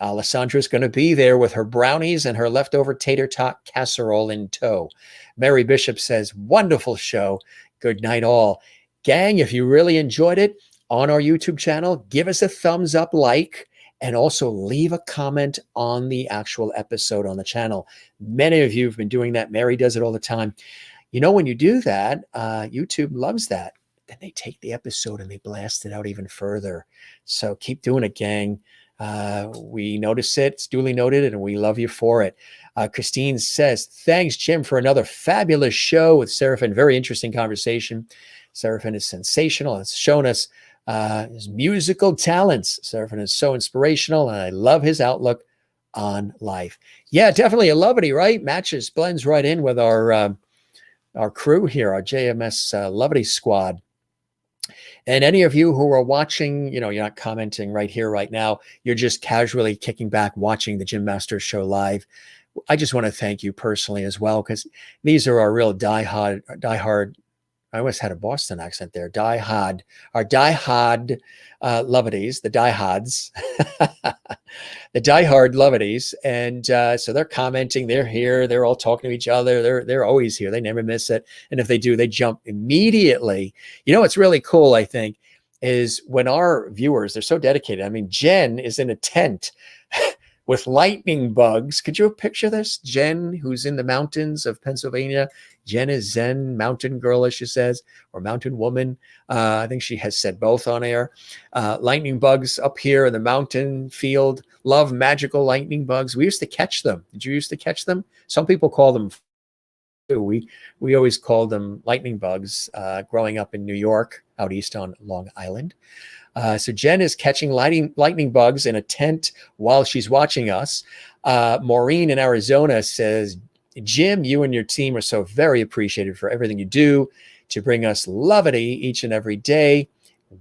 A: Alessandra's going to be there with her brownies and her leftover tater tot casserole in tow. Mary Bishop says, wonderful show. Good night, all. Gang, if you really enjoyed it on our YouTube channel, give us a thumbs up, like, and also leave a comment on the actual episode on the channel. Many of you have been doing that. Mary does it all the time. You know, when you do that, YouTube loves that. Then they take the episode and they blast it out even further. So keep doing it, gang. We notice it. It's duly noted, and we love you for it. Christine says, thanks, Jim, for another fabulous show with Serafin. Very interesting conversation. Serafin is sensational. It's shown us his musical talents. Serafin is so inspirational, and I love his outlook on life. Yeah, definitely a levity, right? Matches, blends right in with our crew here, our JMS levity squad. And any of you who are watching, you know, you're not commenting right here, right now. You're just casually kicking back, watching the Jim Masters Show live. I just want to thank you personally as well, because these are our real diehard. I always had a Boston accent there. Diehard levities, the diehards, the diehard levities. And so they're commenting, they're here, they're all talking to each other. They're always here. They never miss it. And if they do, they jump immediately. You know, what's really cool, I think, is when our viewers, they're so dedicated. I mean, Jen is in a tent with lightning bugs. Could you picture this? Jen, who's in the mountains of Pennsylvania. Jen is Zen, mountain girl, as she says, or mountain woman. I think she has said both on air. Lightning bugs up here in the mountain field. Love magical lightning bugs. We used to catch them. Did you used to catch them? Some people call them. We always called them lightning bugs growing up in New York, out east on Long Island. So Jen is catching lightning bugs in a tent while she's watching us. Maureen in Arizona says, Jim, you and your team are so very appreciated for everything you do to bring us levity each and every day.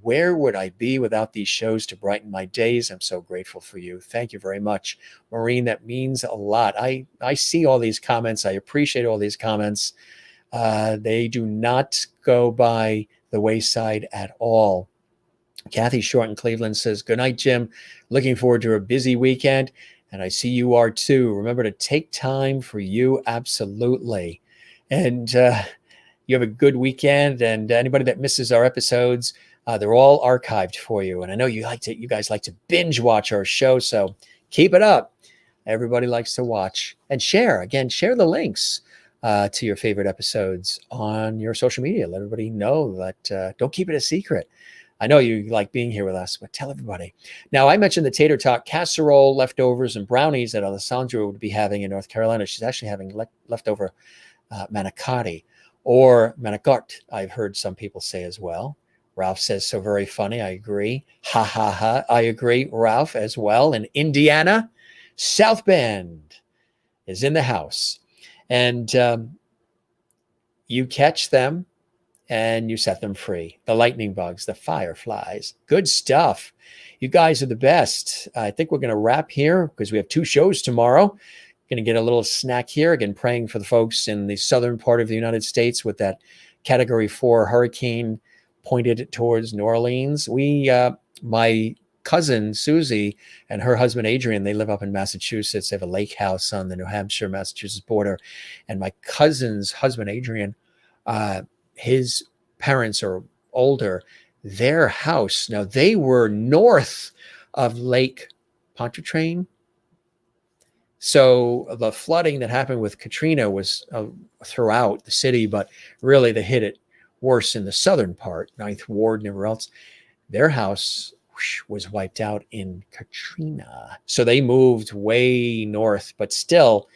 A: Where would I be without these shows to brighten my days? I'm so grateful for you. Thank you very much, Maureen. That means a lot. I see all these comments. I appreciate all these comments. They do not go by the wayside at all. Kathy Short in Cleveland says, good night, Jim. Looking forward to a busy weekend. And I see you are too. Remember to take time for you. Absolutely. And you have a good weekend. And anybody that misses our episodes, they're all archived for you. And I know you guys like to binge watch our show. So keep it up. Everybody likes to watch and share. Again, share the links to your favorite episodes on your social media. Let everybody know that don't keep it a secret. I know you like being here with us, but tell everybody. Now, I mentioned the tater tot casserole, leftovers, and brownies that Alessandra would be having in North Carolina. She's actually having leftover manicotti or manicart, I've heard some people say as well. Ralph says, so very funny. I agree. Ha, ha, ha. I agree, Ralph, as well. In Indiana, South Bend is in the house. And you catch them and you set them free. The lightning bugs, the fireflies. Good stuff. You guys are the best. I think we're going to wrap here because we have 2 shows tomorrow. Going to get a little snack here. Again, praying for the folks in the southern part of the United States with that Category 4 hurricane pointed towards New Orleans. My cousin Susie and her husband Adrian, they live up in Massachusetts. They have a lake house on the New Hampshire-Massachusetts border. And my cousin's husband Adrian, his parents are older. Their house, now they were north of Lake Pontchartrain. So the flooding that happened with Katrina was throughout the city, but really they hit it worse in the southern part, 9th Ward and everywhere else. Their house was wiped out in Katrina. So they moved way north, but still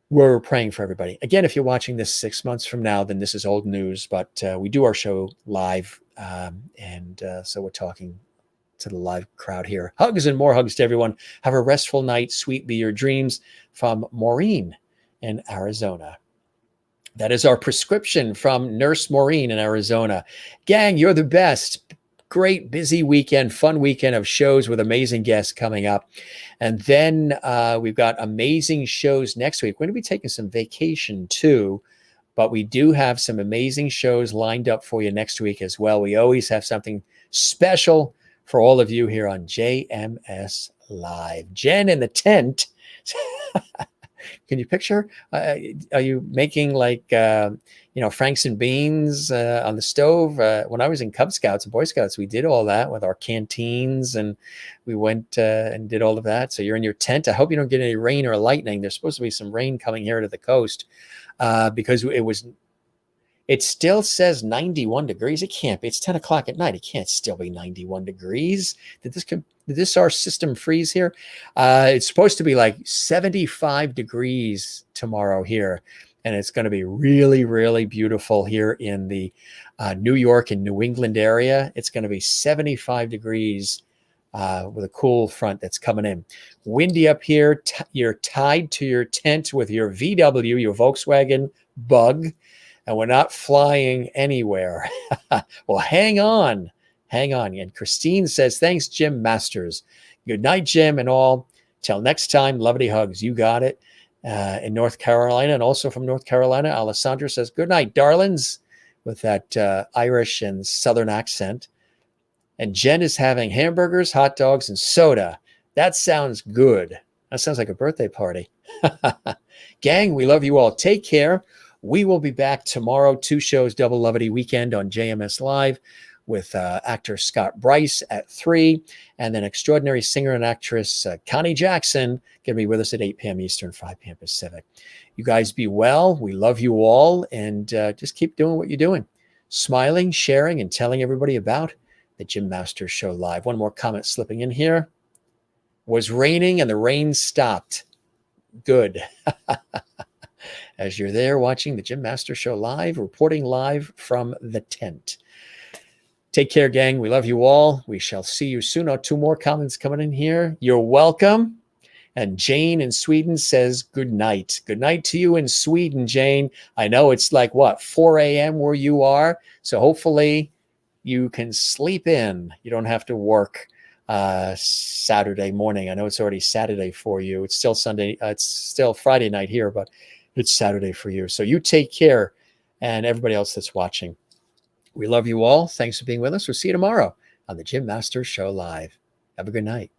A: we're praying for everybody. Again, if you're watching this 6 months from now, then this is old news, but we do our show live. So we're talking to the live crowd here. Hugs and more hugs to everyone. Have a restful night. Sweet be your dreams, from Maureen in Arizona. That is our prescription from Nurse Maureen in Arizona. Gang, you're the best. Great busy weekend, fun weekend of shows with amazing guests coming up. And then we've got amazing shows next week. We're going to be taking some vacation too, but we do have some amazing shows lined up for you next week as well. We always have something special for all of you here on JMS Live. Jen in the tent Can you picture? Are you making like, Franks and beans on the stove? When I was in Cub Scouts and Boy Scouts, we did all that with our canteens, and we went and did all of that. So you're in your tent. I hope you don't get any rain or lightning. There's supposed to be some rain coming here to the coast because it still says 91 degrees. It can't be. It's 10 o'clock at night. It can't still be 91 degrees. Did this our system freeze here? It's supposed to be like 75 degrees tomorrow here. And it's going to be really, really beautiful here in the New York and New England area. It's going to be 75 degrees with a cool front that's coming in. Windy up here. You're tied to your tent with your VW, your Volkswagen Bug. And we're not flying anywhere. Well, hang on. And Christine says, thanks, Jim Masters. Good night, Jim, and all. Till next time, lovely hugs. You got it. In North Carolina, and also from North Carolina, Alessandra says, good night, darlings, with that Irish and Southern accent. And Jen is having hamburgers, hot dogs, and soda. That sounds good. That sounds like a birthday party. Gang, we love you all. Take care. We will be back tomorrow, 2 shows, Double Loveity Weekend on JMS Live with actor Scott Bryce at 3, and then extraordinary singer and actress Connie Jackson going to be with us at 8 p.m. Eastern, 5 p.m. Pacific. You guys be well. We love you all, and just keep doing what you're doing. Smiling, sharing, and telling everybody about the Jim Masters Show Live. One more comment slipping in here. Was raining and the rain stopped. Good. As you're there watching the Jim Masters Show Live, reporting live from the tent. Take care, gang. We love you all. We shall see you soon. 2 more comments coming in here. You're welcome. And Jane in Sweden says good night. Good night to you in Sweden, Jane. I know it's like, 4 a.m. where you are. So hopefully you can sleep in. You don't have to work Saturday morning. I know it's already Saturday for you. It's still Sunday. It's still Friday night here, but it's Saturday for you. So you take care, and everybody else that's watching. We love you all. Thanks for being with us. We'll see you tomorrow on the Jim Masters Show Live. Have a good night.